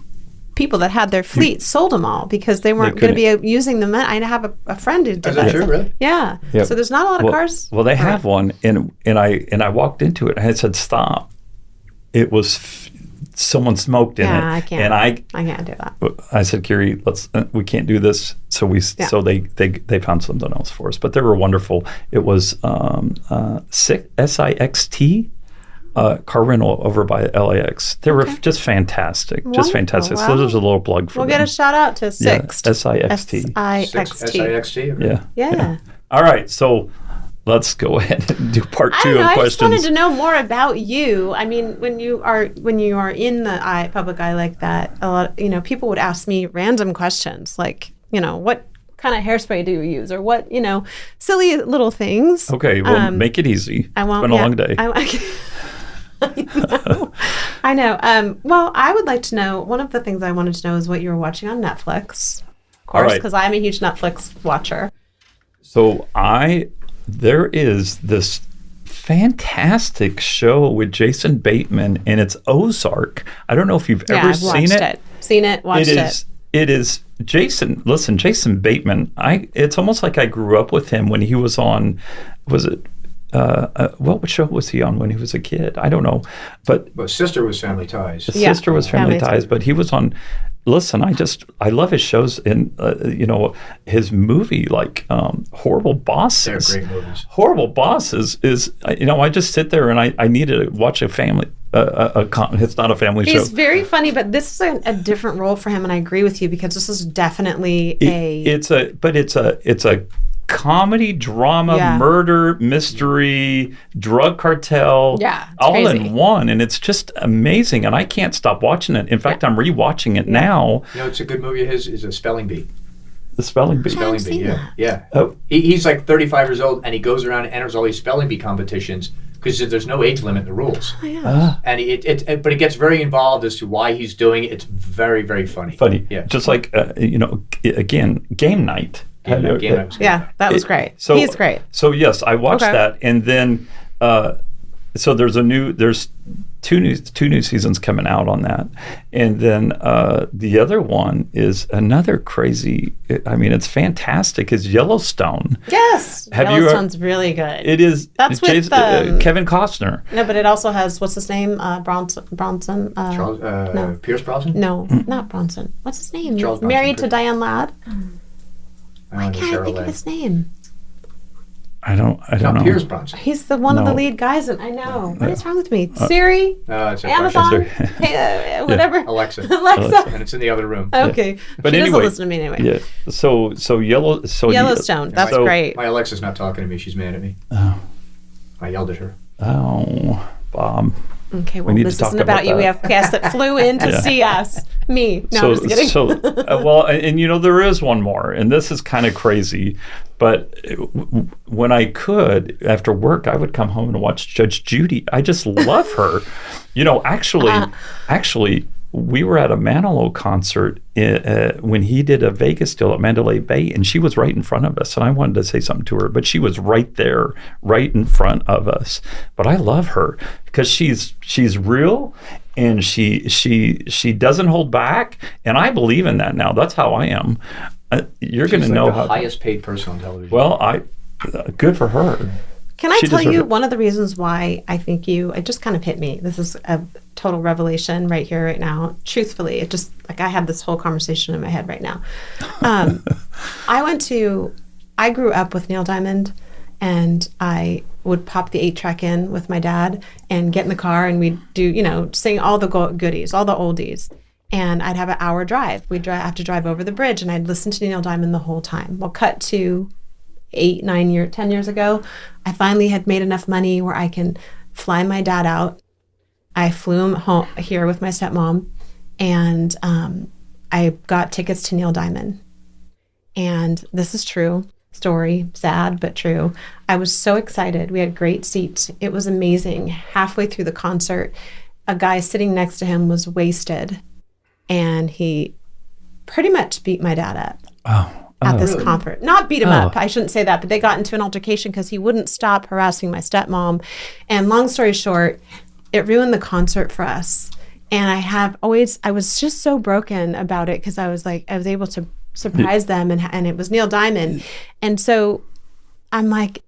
people that had their fleet sold them all because they weren't going to be using them. I have a friend who did Is that true, really? Yeah. Yep. So there's not a lot of cars. Well, they have one, and I walked into it. And I said, "Stop!" It was someone smoked in it. Yeah, I can't. And I can't do that. I said, Kiri, we can't do this. So they found something else for us. But they were wonderful. It was SIXT. Car rental over by LAX. They were just fantastic. Just Wonderful. fantastic. Wow. So there's a little plug for We'll them. get a shout out to Sixt. SIXT. SIXT. SIXT. Yeah. Yeah. All right. So let's go ahead and do part I two don't know. of I just questions. wanted to know more about you. I mean, when you are in the public eye like that, a lot, people would ask me random questions like, what kind of hairspray do you use, or what, silly little things. Okay. Well, make it easy. I won't. It's been a long day. I know. Well, I would like to know, one of the things I wanted to know is what you were watching on Netflix, of course, because I'm a huge Netflix watcher. So there is this fantastic show with Jason Bateman, and it's Ozark. I don't know if you've ever I've seen watched it. Seen it, watched it. It is Jason. Listen, Jason Bateman. It's almost like I grew up with him when he was on. Was it? What show was he on when he was a kid? I don't know, but Sister was Family Ties. his sister was Family Ties, but he was on. Listen, I love his shows and his movie like Horrible Bosses. They're great movies. Horrible Bosses is I just sit there and I need to watch a family. It's not a family show. He's very funny, but this is a different role for him, and I agree with you because this is definitely It's a comedy, drama, murder, mystery, drug cartel, all crazy. in one, and it's just amazing. And I can't stop watching it. In fact, I'm rewatching it now. It's a good movie of his is a Spelling Bee. The Spelling Bee. Spelling seen Bee, yeah, that. yeah. Oh. He's like 35 years old, and he goes around and enters all these spelling bee competitions because there's no age limit in the rules. Oh, yeah. And but it gets very involved as to why he's doing it. It's very, very funny. Yeah. Just like again, game night. Game Night was good. Yeah, that was great. So He's great. So yes, I watched that, and then so there's two new seasons coming out on that, and then the other one is another crazy. I mean, it's fantastic. Is Yellowstone? Yes, Yellowstone's really good. It is. That's with Kevin Costner. No, but it also has what's his name? Bronson. Charles, Pierce Brosnan? No, not Bronson. What's his name? Charles Married Bronson. to Diane Ladd. Why Can't I think of his name? I don't know. Pierce Brosnan. He's the one of the lead guys, and I know. What is wrong with me? Siri, It's a Amazon, whatever. Alexa. Alexa. And it's in the other room. Okay, But she anyway, doesn't listen to me anyway. Yeah. So Yellowstone. That's great. My Alexa's not talking to me. She's mad at me. Oh. I yelled at her. Oh, Bob. Okay, well, need to this talk isn't about about you. We that. have guests that flew in to see us. Me. No, I'm just kidding. Well, and there is one more, and this is kind of crazy, but when I could, after work, I would come home and watch Judge Judy. I just love her. Actually, we were at a Manilow concert when he did a Vegas deal at Mandalay Bay, and she was right in front of us, and I wanted to say something to her, but she was right there, right in front of us. But I love her because she's real, and she doesn't hold back, and I believe in that now. That's how I am. You're going to know the how. highest paid person on television. Well, good for her. Can I She tell deserved you it. one of the reasons why I think it just kind of hit me. This is a total revelation right here, right now. Truthfully, it just, like, I had this whole conversation in my head right now. I grew up with Neil Diamond, and I would pop the 8-track in with my dad and get in the car, and we'd do, sing all the goodies, all the oldies. And I'd have an hour drive. We'd have to drive over the bridge, and I'd listen to Neil Diamond the whole time. Well, cut to 10 years ago, I finally had made enough money where I can fly my dad out. I flew him home here with my stepmom, and I got tickets to Neil Diamond. And this is true story, sad but true. I was so excited. We had great seats. It was amazing. Halfway through the concert, a guy sitting next to him was wasted, and he pretty much beat my dad up. At this concert. Not beat him up, I shouldn't say that, but they got into an altercation because he wouldn't stop harassing my stepmom. And long story short, it ruined the concert for us. And I was just so broken about it because I was able to surprise them, and it was Neil Diamond. And so I'm like,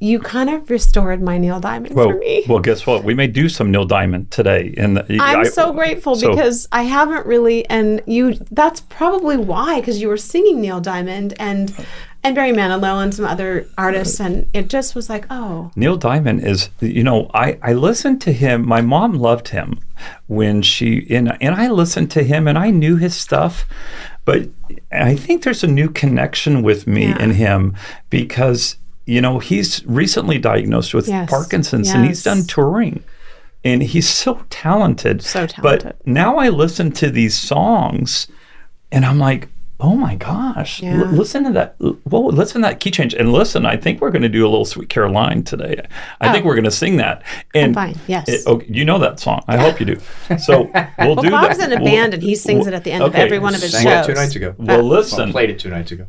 you kind of restored my Neil Diamond for me. Well, guess what? We may do some Neil Diamond today. And I'm so grateful because I haven't really, and that's probably why, because you were singing Neil Diamond and Barry Manilow and some other artists, and it just was like, oh. Neil Diamond is, I listened to him. My mom loved him when and I listened to him and I knew his stuff, but I think there's a new connection with me and him because he's recently diagnosed with Parkinson's and he's done touring and he's so talented. So talented. But now I listen to these songs and I'm like, oh my gosh, listen to that. Whoa, listen to that key change. And listen, I think we're going to do a little Sweet Caroline today. I think we're going to sing that. And I'm fine, yes. You know that song. I hope you do. So we'll do that. Bob's in a band and he sings it at the end of every one of his Sang shows. it 2 nights ago. Well, listen. Played it 2 nights ago.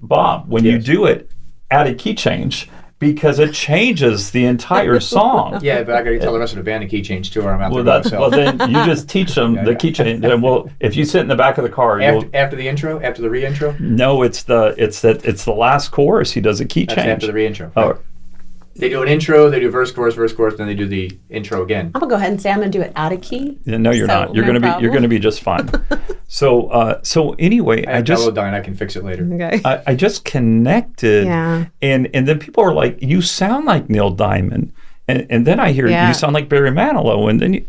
Bob, when you do it, add a key change because it changes the entire song. Yeah, but I got to tell the rest of the band to key change too, or I'm out there Well, by myself. then you just teach them the key change. And if you sit in the back of the car, After the intro, after the re-intro. No, it's the last chorus. He does a key That's change after the re-intro. Oh, They do an intro, they do verse, chorus, then they do the intro again. I'm gonna go ahead and say I'm gonna do it out of key. no, you're So, not. You're no gonna problem. be just fine. So anyway, I have Melodyne, I can fix it later. Okay. I just connected, Yeah. and then people are like, "You sound like Neil Diamond," and then I hear you sound like Barry Manilow, and then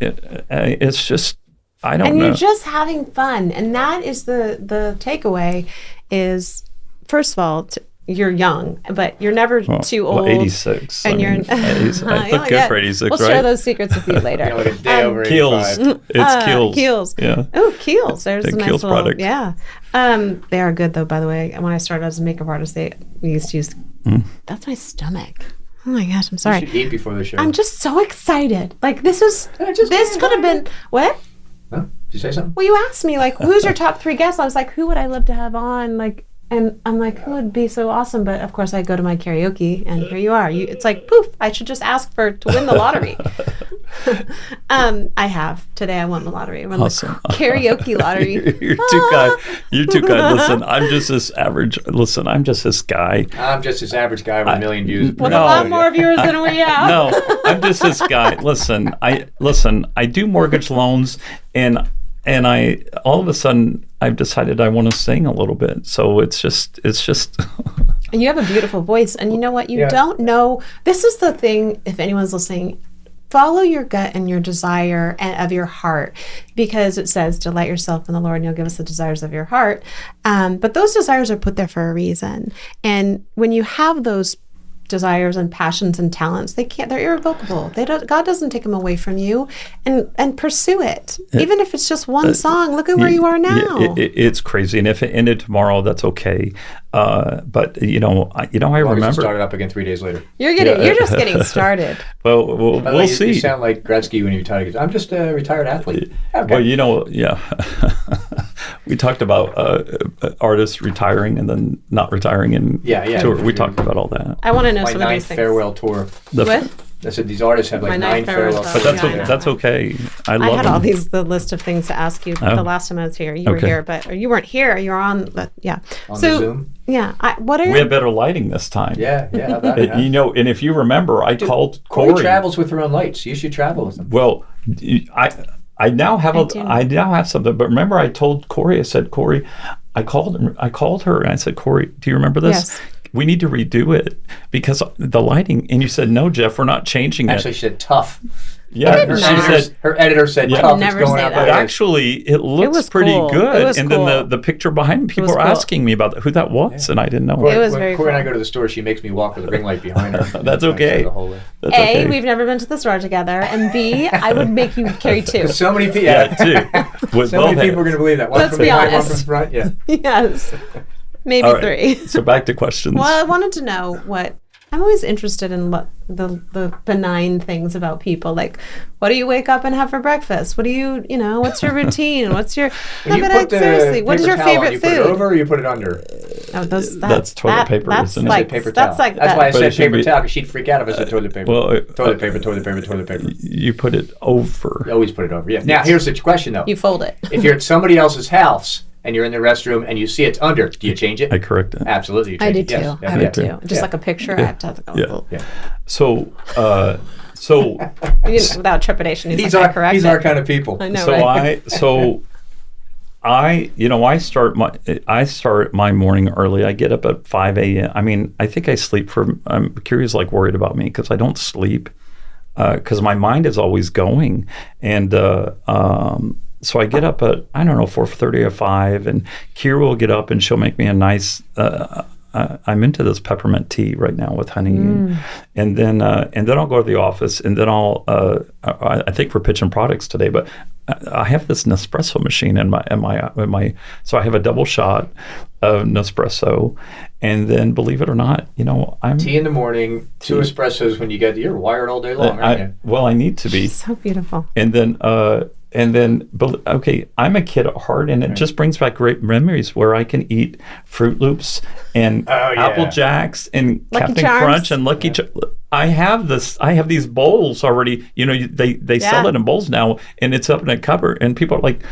it's just I don't And know. you're just having fun, and that is the takeaway. Is first of all, you're young, but you're never too old. 86. And you're I look good for 86, We'll right? share those secrets with you later. Like a day over Keels. 85. It's Keels. Keels. Yeah. Oh, Keels. There's The a nice Keels little product. Yeah. They are good though, by the way. When I started as a makeup artist, we used to use that's my stomach. Oh my gosh, I'm You sorry. should eat before the show. I'm just so excited. Like this could have been what? Huh? Did you say something? Well, you asked me like, who's your top 3 guests? I was like, who would I love to have on? Like, and I'm like, who would be so awesome? But of course, I go to my karaoke, and here you are. It's like poof. I should just ask to win the lottery. I have today. I won the lottery. I won Awesome. the karaoke lottery. You're too kind. You're too kind. Listen, I'm just this average. Listen, I'm just this guy. I'm just this average guy with a million views. With No. a lot more viewers than we have. No, I'm just this guy. Listen, I do mortgage loans, and I all of a sudden I've decided I want to sing a little bit. So it's just. And you have a beautiful voice. And you know what? You don't know. This is the thing, if anyone's listening, follow your gut and your desire and of your heart, because it says, delight yourself in the Lord and you'll give us the desires of your heart. But those desires are put there for a reason. And when you have those desires and passions and talents, they're irrevocable. God doesn't take them away from you, and pursue it. Even if it's just one song, look at where you are now. It's crazy, and if it ended tomorrow, that's okay. But I I remember. started up again 3 days later. You're just getting started. Well, By the way, we'll see. You sound like Gretzky when you retired. I'm just a retired athlete. Okay. Well, we talked about artists retiring and then not retiring and tour. We talked about all that. I want to know My some of these ninth things. farewell tour. What? I said these artists have like My 9 ninth farewell farewell tour. tours. But that's okay. I love I had them. all the list of things to ask you the last time I was here. You were Okay. here, but you weren't here. You were on, but yeah. On so the Zoom? yeah, what are We had better lighting this time. Yeah, how about it? And if you remember, I called Cory Cory. travels with her own lights. You should travel with them. Well, I now have I now have something. But remember, I told Cory. I said, Cory, I called her and I said, Cory, do you remember this? Yes. We need to redo it because the lighting. And you said, no, Jeff, we're not changing Actually, it. she said tough. Yeah, did she not. said. Her editor said Yeah. tough. Never It's going say out that. by But the actually, it looks was pretty cool. good. It was and cool. then the picture behind me, people was were cool. asking me about who that was, and I didn't know. It was when very Cory and I cool. go to the store, she makes me walk with a ring light behind her. That's I okay. say the whole way. That's A, okay. we've never been to the store together, and B, I would make you carry 2. So many people. Yeah, too. With So both many people are going to believe that. One Let's from be behind, one honest. from front. Yeah. Yes, maybe All right. 3. So back to questions. Well, I wanted to know what I'm always interested in what the benign things about people. Like, what do you wake up and have for breakfast? What do what's your routine? What's your When you put the seriously, what is paper your towel on, favorite you food? put it over or you put it under? Oh, That's toilet paper, That's isn't it? like Paper that's towel. like That's that. why I But said it should paper be- towel, because she'd freak out if I said toilet paper. Well, toilet paper, toilet paper, toilet paper. You put it over. You always put it over. Yeah. Now, here's the question, though. You fold it. If you're at somebody else's house and you're in the restroom and you see it's under, do you change it? I correct it. Absolutely. You I change do it. too. Yes. I have it Yeah. too. Just like a picture, I have to have like a little. Yeah. So, Without trepidation, he's He's like, our I correct he's it. our kind of people. I know, so right? I start my morning early. I get up at 5 a.m. I mean, I think I sleep for. I'm curious, like worried about me because I don't sleep because my mind is always going, and so I get up at, I don't know, 4:30 or 5, and Kira will get up and she'll make me a nice. I'm into this peppermint tea right now with honey, and then I'll go to the office, and then I think we're pitching products today, but I have this Nespresso machine in my so I have a double shot of Nespresso, and then believe it or not, I'm Tea in the morning, 2 espressos when you're wired all day long, aren't you? well, I need to be, So beautiful. and then okay, I'm a kid at heart, and it just brings back great memories where I can eat Fruit Loops and Apple Jacks and Lucky Captain Charms. Crunch and Lucky Charms. I have these bowls already. They sell it in bowls now, and it's up in a cupboard, and people are like,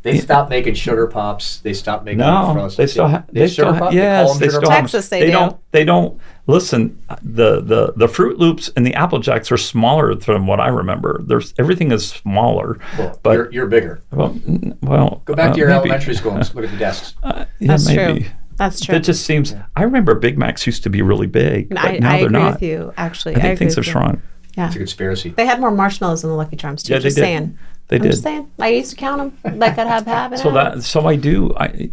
They stopped making sugar pops. They stopped making no, frosted. they still have. They still sugar have. pop? Yes, they they call them still sugar have. Texas, they they do. don't. They don't. Listen, the Fruit Loops and the Apple Jacks are smaller than what I remember. Everything is smaller. Well, but you're bigger. well, Go back to your maybe. elementary school and look at the desks. Yeah, That's maybe. true. That's true. That just seems. I remember Big Macs used to be really big, but I now they're agree not. with you, actually. I think agree things have with you. shrunk. Yeah. It's a conspiracy. They had more marshmallows than the Lucky Charms too. Yeah, they just did. saying. They I'm did. just saying. I used to count them. Like I'd have half and So half. so I do. I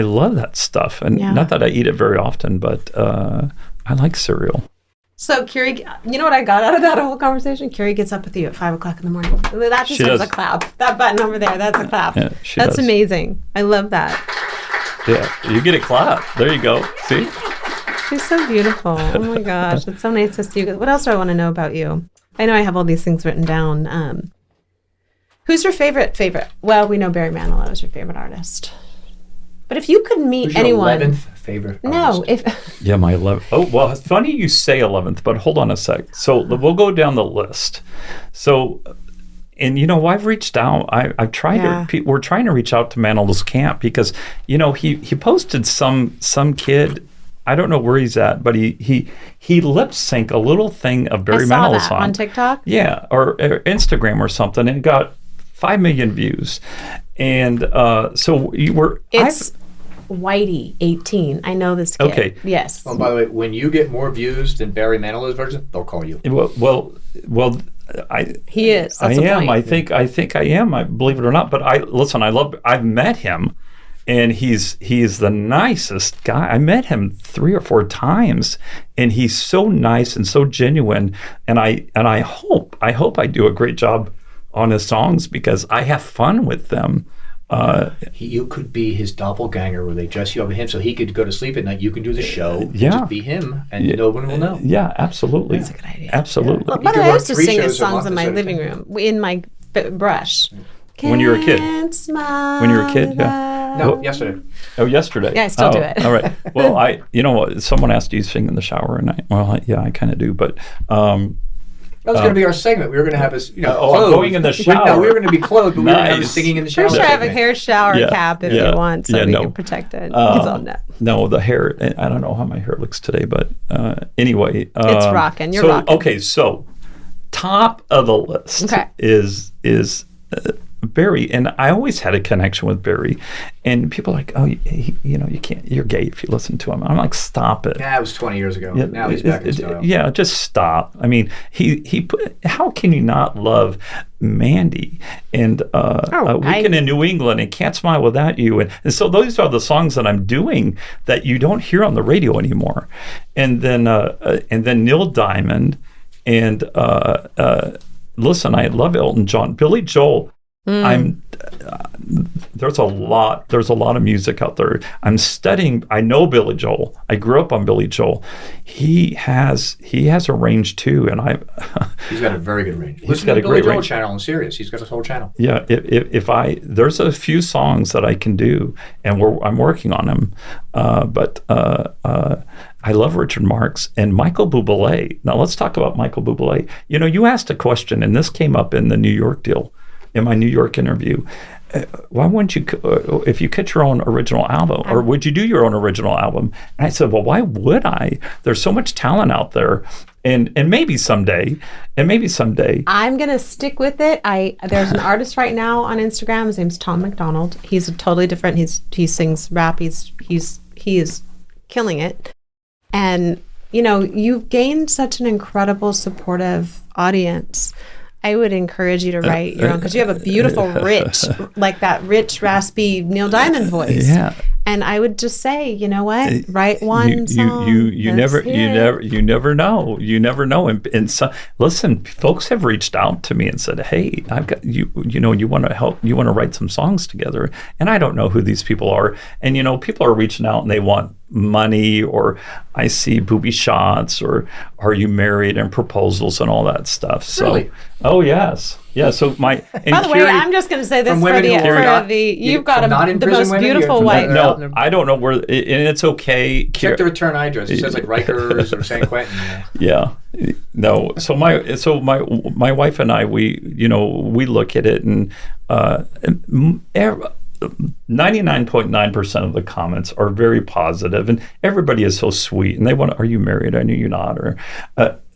love that stuff, and Yeah. not that I eat it very often, but I like cereal. So Curie, you know what I got out of that whole conversation? Curie gets up with you at 5 o'clock in the morning. That just She was does. a clap. That button over there, that's a clap. Yeah, she That's does. amazing. I love that. Yeah, you get a clap. There you go. See? She's so beautiful. Oh my gosh, it's so nice to see you. What else do I want to know about you? I know I have all these things written down. Who's your favorite? Well, we know Barry Manilow is your favorite artist. But if you could meet Who's your anyone, 11th favorite no, artist? if Yeah, my 11th. Oh, well, it's funny you say 11th, but hold on a sec. So we'll go down the list. So, and I've reached out. I've tried Yeah. we're trying to reach out to Manilow's camp because, he posted some kid. I don't know where he's at, but he lip sync a little thing of I Barry saw Manilow's that song on TikTok. Yeah, or Instagram or something, and it got 5 million views. And so you were. It's Whitey, 18. I know this kid. Okay. Yes. Oh, by the way, when you get more views than Barry Manilow's version, they'll call you. Well, He is. I That's the am. point. I think I am. I believe it or not. But I've met him, and he's the nicest guy. I met him 3 or 4 times, and he's so nice and so genuine. And I hope I do a great job on his songs because I have fun with them. You could be his doppelganger where they dress you up with him so he could go to sleep at night. You can do the show. Yeah. Just be him and no one will know. Yeah, absolutely. That's a good idea. Absolutely. Well, You but could I run used to 3 sing his shows a songs month in my instead of living 10. room, in my brush. When you were a kid? Can't smile When you were a kid, yeah. without- No, yesterday. Oh, yesterday. Yeah, I still do it. All right. Well, you know what? Someone asked, do you sing in the shower? And I kind of do. But That was going to be our segment. We were going to have us, I'm clothed. going in the shower. No, we were going to be clothed, but we were going to have us Nice. singing in the For shower. sure, I have a segment. hair shower Yeah, cap if yeah, you want, so yeah, we no. can protect it. It's all net. no, the hair. I don't know how my hair looks today, but anyway, It's rocking. You're so, rocking. Okay, so top of the list Okay. is Barry, and I always had a connection with Barry, and people are like, oh, you can't, you're gay if you listen to him. I'm like, stop it. That was 20 years ago. Now he's back in style. Yeah, just stop. I mean, how can you not love Mandy and Weekend in New England and Can't Smile Without You? And so those are the songs that I'm doing that you don't hear on the radio anymore. And then Neil Diamond and listen, I love Elton John, Billy Joel. There's a lot of music out there. I'm studying. I know Billy Joel. I grew up on Billy Joel. He has a range too, and He's got a very good range. He's Listen got to a the Billy great Joel range. channel on Sirius. He's got his whole channel. Yeah. If there's a few songs that I can do, and I'm working on them. But I love Richard Marx and Michael Bublé. Now let's talk about Michael Bublé. You asked a question, and this came up in the New York deal. in my New York interview, why wouldn't you, if you get your own original album, or would you do your own original album? And I said, well, why would I? There's so much talent out there. And maybe someday, I'm gonna stick with it. There's an artist right now on Instagram. His name's Tom McDonald. He's a totally different. He sings rap. He is killing it. And you've gained such an incredible supportive audience. I would encourage you to write your own, because you have a beautiful, rich, like that rich, raspy Neil Diamond voice. Yeah. And I would just say, you know what? Write one song. You never know. You never know. And so, listen, folks have reached out to me and said, "Hey, I've got you. You want to help? You want to write some songs together?" And I don't know who these people are. And people are reaching out and they want money, or I see booby shots, or are you married, and proposals and all that stuff. So, Really? Oh yes, yeah. So by the way, I'm just going to say this From for women who are you've from got not in the prison most women, beautiful you're wife. from- no, I don't know where, and it's okay. Check the return address. It says like Rikers or San Quentin. Yeah, no. So my wife and I, we look at it, and 99.9% of the comments are very positive, and everybody is so sweet, and they want, are you married? I knew you're not. Or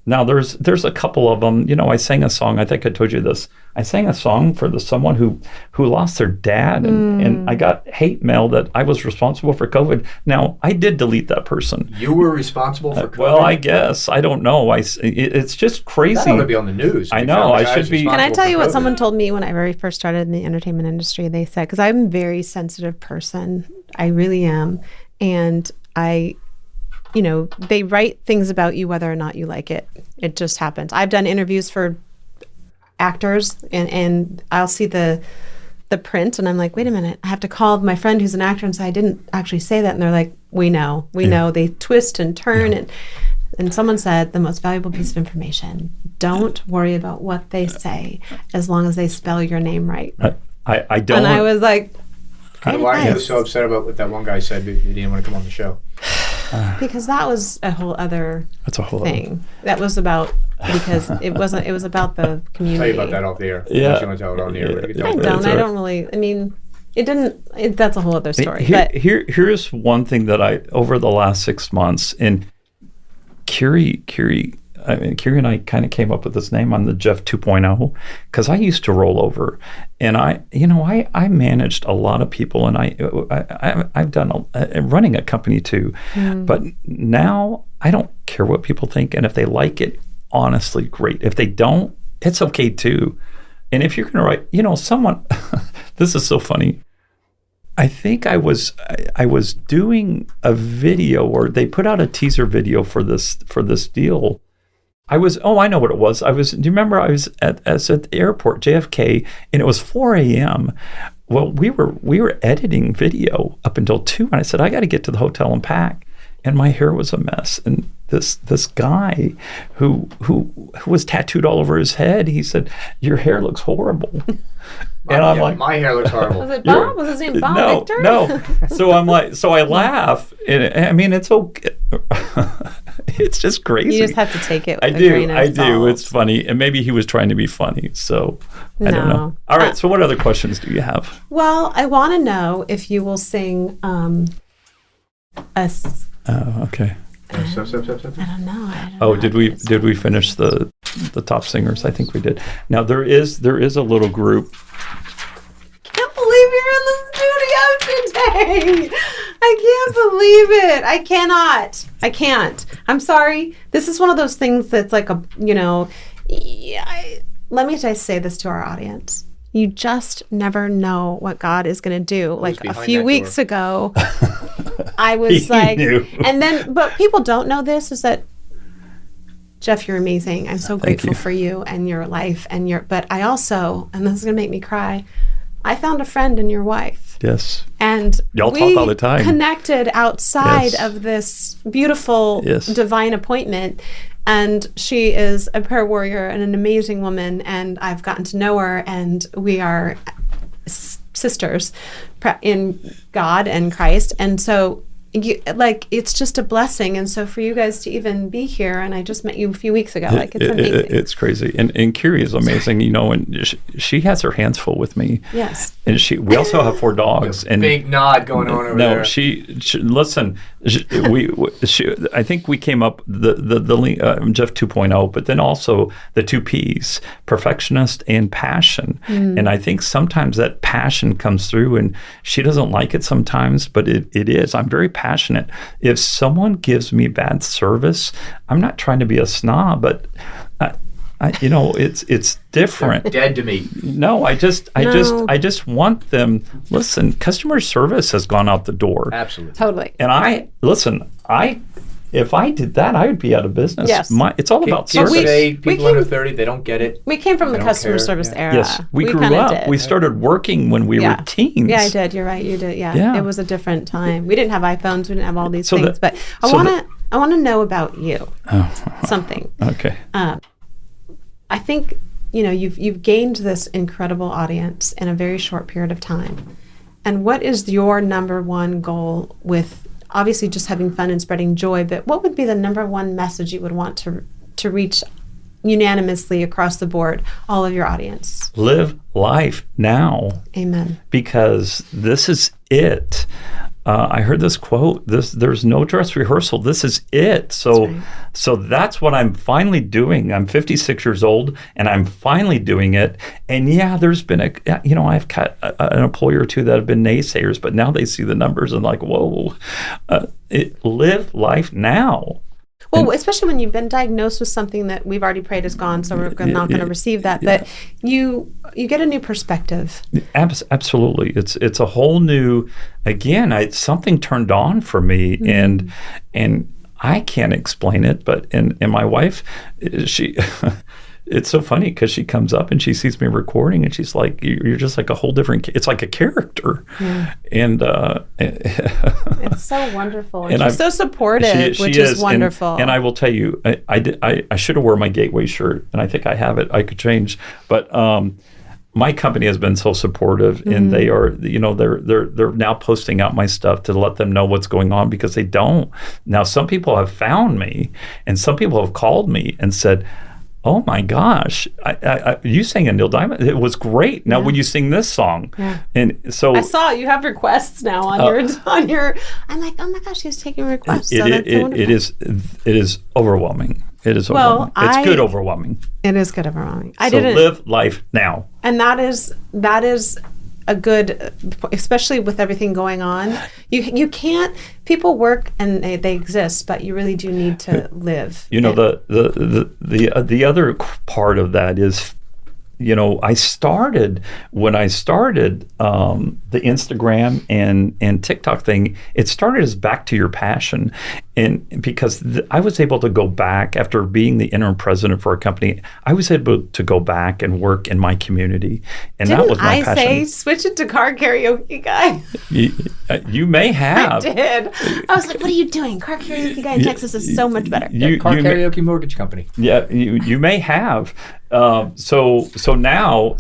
now there's a couple of them. I sang a song. I think I told you this. I sang a song for someone who lost their dad, and I got hate mail that I was responsible for COVID. Now, I did delete that person. You were responsible for COVID? Well, I guess. I don't know. It's just crazy. That ought to be on the news. I know. I should be. Can I tell you what someone someone told me when I very first started in the entertainment industry? They said, because I'm a very sensitive person, I really am, and they write things about you whether or not you like it. It just happens. I've done interviews for actors, and I'll see the print, and I'm like, wait a minute, I have to call my friend who's an actor and say, I didn't actually say that. And they're like, we know. They twist and turn. And someone said, the most valuable piece of information, don't worry about what they say as long as they spell your name right. I don't. And I was like, Why are you so upset about what that one guy said? He didn't want to come on the show. because that was a whole other That's a whole thing. That was about, because it was about the community. Tell you about that off the air. Yeah. Unless you want to tell it on the air. but you can tell I it. don't. right. I don't really. I mean, it didn't. That's a whole other story. Here's one thing that I, over the last 6 months, and Cory and I kind of came up with this name on the Jeff 2.0, because I used to roll over, and I managed a lot of people, and I've done running a company too, but now I don't care what people think, and if they like it, honestly, great. If they don't, it's okay too. And if you're going to write, someone, this is so funny. I think I was doing a video, or they put out a teaser video for this deal. I know what it was. Do you remember I was at the airport, JFK, and it was 4 a.m. Well, we were editing video up until 2, and I said, I got to get to the hotel and pack. And my hair was a mess. And this guy who was tattooed all over his head, he said, your hair looks horrible. And I'm like, my hair looks horrible. Was it Bob? Was his name Bob Victor? No. So I'm like, so I laugh, and I mean, it's okay. It's just crazy. You just have to take it with a grain of salt. It's funny, and maybe he was trying to be funny. So I don't know. No. All right. So what other questions do you have? Well, I want to know if you will sing Okay. Stop. I don't know. Oh, did we finish the top singers? I think we did. Now there is a little group. Can't believe you're in the studio today. I can't believe it. I cannot. I can't. I'm sorry. This is one of those things that's like let me just say this to our audience. You just never know what God is going to do. Like a few weeks ago, I was like, knew. and then, but people don't know this, is that, Jeff, you're amazing. I'm so grateful for you and your life but I also, and this is going to make me cry, I found a friend in your wife. Yes. And Y'all we talk all the time. connected outside Yes. of this beautiful Yes. divine appointment. And she is a prayer warrior and an amazing woman. And I've gotten to know her, and we are sisters in God and Christ. And so it's just a blessing. And so for you guys to even be here, and I just met you a few weeks ago, like it's amazing. It's crazy. And Cory is amazing, and she has her hands full with me. Yes. And we also have 4 dogs. And big nod going on over there. No, she listen. I think we came up the Jeff 2.0, but then also the 2 P's: perfectionist and passion. And I think sometimes that passion comes through, and she doesn't like it sometimes, but it is. I'm very passionate. If someone gives me bad service, I'm not trying to be a snob, but it's different. They're dead to me. No, I just want them. Listen, customer service has gone out the door. Absolutely. Totally. And if I did that, I would be out of business. Yes. It's all about Kids service. today, people under 30, they don't get it. We came from the don't customer care. service era. Yes, we grew kinda up. did. We started working when we were teens. Yeah, I did. You're right. You did. Yeah. Yeah. It was a different time. We didn't have iPhones. We didn't have all these So things. But I want to know about you. Something. Okay. I think you've gained this incredible audience in a very short period of time. And what is your number one goal with obviously just having fun and spreading joy? But what would be the number one message you would want to reach unanimously across the board, all of your audience? Live life now. Amen. Because this is it. I heard this quote. There's no dress rehearsal. This is it. So that's what I'm finally doing. I'm 56 years old, and I'm finally doing it. And yeah, there's been I've got an employer or two that have been naysayers, but now they see the numbers and like, whoa, live life now. Well, especially when you've been diagnosed with something that we've already prayed is gone, so we're not going to receive that. But you get a new perspective. Absolutely, it's a whole new. Again, something turned on for me, and I can't explain it. But and my wife, she. It's so funny because she comes up and she sees me recording and she's like, "You're just like a whole different. It's like a character," and it's so wonderful. And she's so supportive, which is wonderful. And I will tell you, I should have worn my Gateway shirt, and I think I have it. I could change, but my company has been so supportive, and they are, they're now posting out my stuff to let them know what's going on because they don't. Now, some people have found me, and some people have called me and said, "Oh my gosh, you sang a Neil Diamond. It was great. Now, would you sing this song?" And so I saw you have requests now on your. I'm like, oh my gosh, he's taking requests. It is overwhelming. It is overwhelming. It's good overwhelming. It is good overwhelming. Live life now. And that is a good, especially with everything going on. You can't. People work and they exist, but you really do need to live. The other part of that is, when I started the Instagram and TikTok thing, it started as back to your passion. And because I was able to go back after being the interim president for a company, I was able to go back and work in my community. And that was my passion. I say switch it to Karaoke Guy? You may have. I did. I was like, what are you doing? Karaoke Guy in Texas is so much better. Karaoke Mortgage Company. Yeah, you may have. So now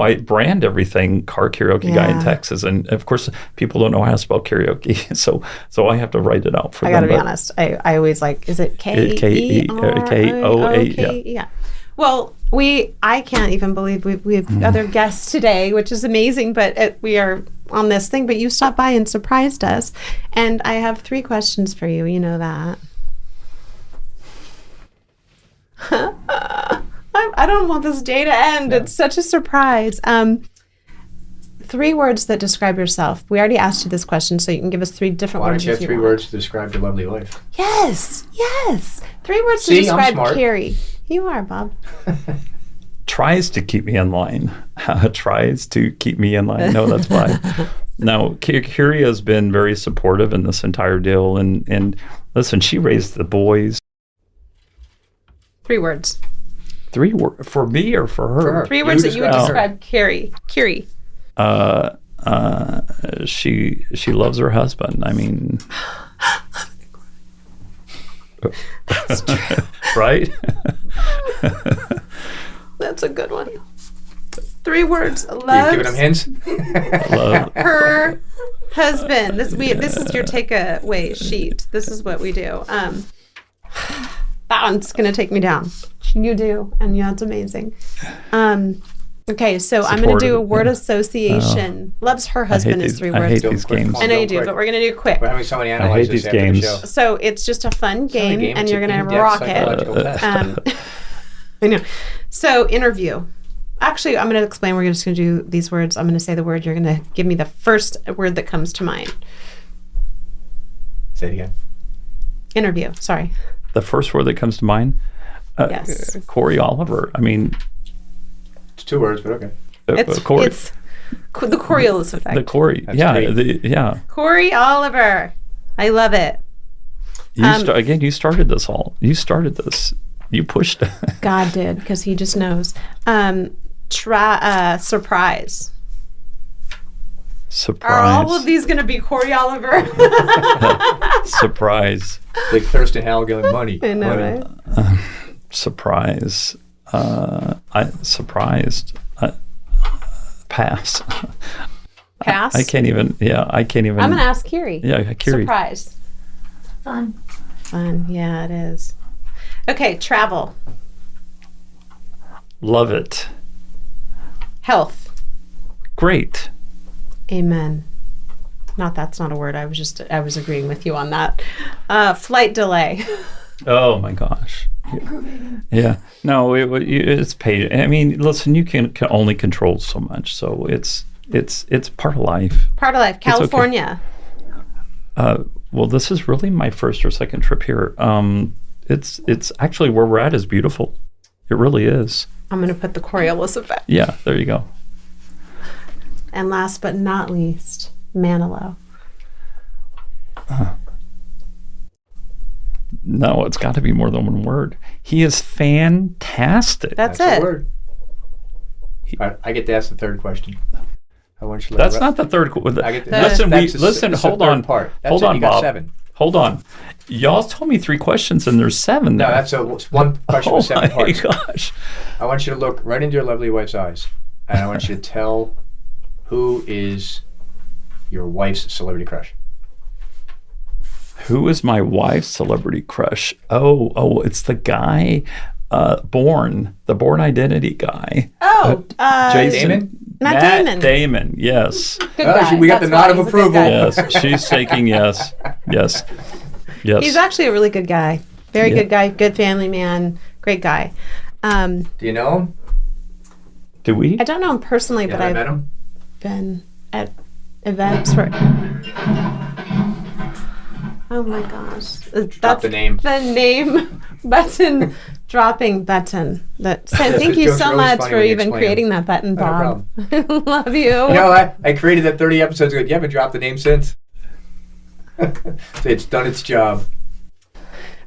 I brand everything Karaoke Guy in Texas, and of course people don't know how to spell karaoke, so I have to write it out for them. I gotta be honest. I always like, is it K-E-R-K-O-A? Yeah. Well, I can't even believe we have other guests today, which is amazing, but we are on this thing, but you stopped by and surprised us, and I have 3 questions for you. You know that. I don't want this day to end. It's such a surprise. 3 words that describe yourself. We already asked you this question, so you can give us 3 different Why words. don't you have 3 words to describe your lovely life? Yes. 3 words to describe Cory. You are, Bob. Tries to keep me in line. Tries to keep me in line. No, that's fine. No, Cory has been very supportive in this entire deal, and listen, she raised the boys. 3 words. 3 words for me or for her? For her. 3 words that you would describe Cory. She loves her husband. I mean, That's true. Right? That's a good one. 3 words. You giving them hints? Love her husband. This is your takeaway sheet. This is what we do. That one's gonna take me down. You do, and yeah, it's amazing. Okay, so I'm gonna do a word association. Loves her husband is 3 words. I hate these games. I know you do, but we're gonna do it quick. We're having somebody I analyze hate this these after games. the show. So it's just a fun game, game, and it's you're an gonna in-depth rock psychological it. test. I know. So interview. Actually, I'm gonna explain. We're just gonna do these words. I'm gonna say the word. You're gonna give me the first word that comes to mind. Say it again. Interview. Sorry. The first word that comes to mind? Yes. Corey Oliver. I mean, It's 2 words, but okay. Corey. It's the Coriolis effect. The Corey. That's Yeah. great. Yeah. Corey Oliver. I love it. Again, you started this all. You started this. You pushed it. God did, because he just knows. Surprise. Surprise. Are all of these going to be Corey Oliver? Surprise. Like Thurston Howell getting money. I know, Money. right? Surprise. Surprised. Pass. Pass? I can't even. Yeah, I can't even. I'm going to ask Kiri. Yeah, Kiri. Surprise. Fun. Fun. Yeah, it is. Okay, travel. Love it. Health. Great. Amen. That's not a word. I was agreeing with you on that. Flight delay. Oh my gosh. Yeah. No, it's paid. I mean, listen, you can only control so much, so it's part of life. Part of life. California. Well, this is really my first or second trip here. It's actually where we're at is beautiful. It really is. I'm going to put the Coriolis effect. Yeah, there you go. And last but not least, Manilow. No, it's got to be more than one word. He is fantastic. That's That's it. a word. All right, I get to ask the third question. I want you to That's not the third. I get to, Listen, that's the- listen. that's the Hold third on. Part. That's Hold it, on, you got Bob. 7. Hold on. Y'all told me 3 questions, and there's 7 No, there. that's one question Oh with 7 my parts. gosh. I want you to look right into your lovely wife's eyes, and I want you to tell who is your wife's celebrity crush. Who is my wife's celebrity crush? Oh, it's the guy, the Born Identity guy. Oh, Jason. Damon? Matt Damon, yes. Good guy. We got the That's nod why of he's a good approval. guy. Yes, she's taking yes. Yes. Yes. He's actually a really good guy. Very Yeah. good guy. Good family man. Great guy. Do you know him? Do we? I don't know him personally, Yeah, but I I've met him. been at events where. Oh my gosh! That's the name. The name button dropping button. Thank Those you jokes are so always much funny for when you even explain creating that button, Not a Bob. Love you. You know, I created that 30 episodes ago. You haven't dropped the name since. So it's done its job.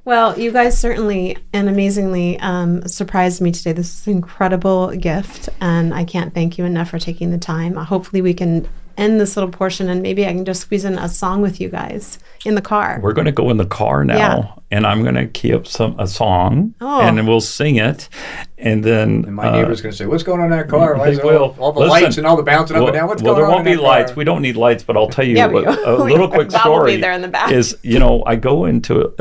Well, you guys certainly and amazingly surprised me today. This is an incredible gift, and I can't thank you enough for taking the time. Hopefully, we can end this little portion, and maybe I can just squeeze in a song with you guys in the car. We're going to go in the car now, Yeah. and I'm going to key up a song, Oh. and then we'll sing it, and then And my neighbor's going to say, "What's going on in that car? Why they is there will. all the Listen, lights and all the bouncing up and down? What's going there on won't in be that lights. car?" We don't need lights, but I'll tell you Yeah, a little quick Bob will story. be there in the back. Is I go into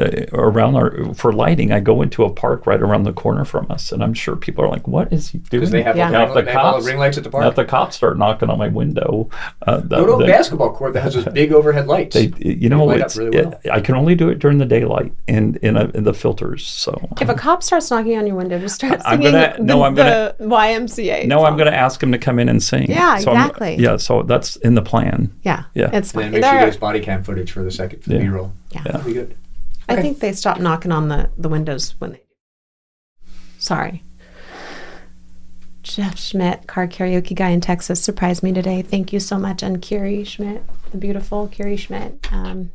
for lighting. I go into a park right around the corner from us, and I'm sure people are like, "What is he doing?" Because they have, Yeah. Now, if the they have all cops- the ring lights at the Now, park. if the cops start knocking on my window, Go to a basketball court that has those big overhead lights. They light up it's, really well. I can only do it during the daylight in the filters. So If a cop starts knocking on your window, just start I'm singing gonna- the YMCA. no, I'm song. going to ask him to come in and sing. Yeah, So exactly. So that's in the plan. Yeah, Yeah. it's And fine. then make sure you get body cam footage for the second for the Yeah. B-roll. Yeah. That'll be good. I Okay. think they stopped knocking on the windows when they. Sorry. Jeff Schmidt, car karaoke guy in Texas, surprised me today. Thank you so much. And Kiri Schmidt, the beautiful Kiri Schmidt.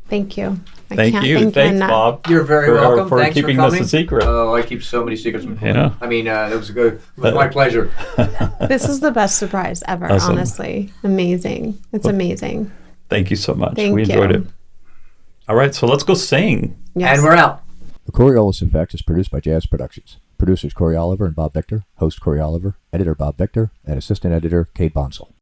Thank you. I Thank can't you. thank Thanks, enough. Bob. You're very for, welcome. for Thanks keeping for coming. this a secret. Oh, I keep so many secrets from home. Yeah. I mean, that was good. It was my pleasure. This is the best surprise ever, Awesome. honestly. Amazing. It's amazing. Thank you so much. Thank we enjoyed you. it. All right, so let's go sing. Yes. And we're out. The Coriolis Effect is produced by Jazz Productions. Producers Corey Oliver and Bob Victor, host Corey Oliver, editor Bob Victor, and assistant editor Kate Bonsall.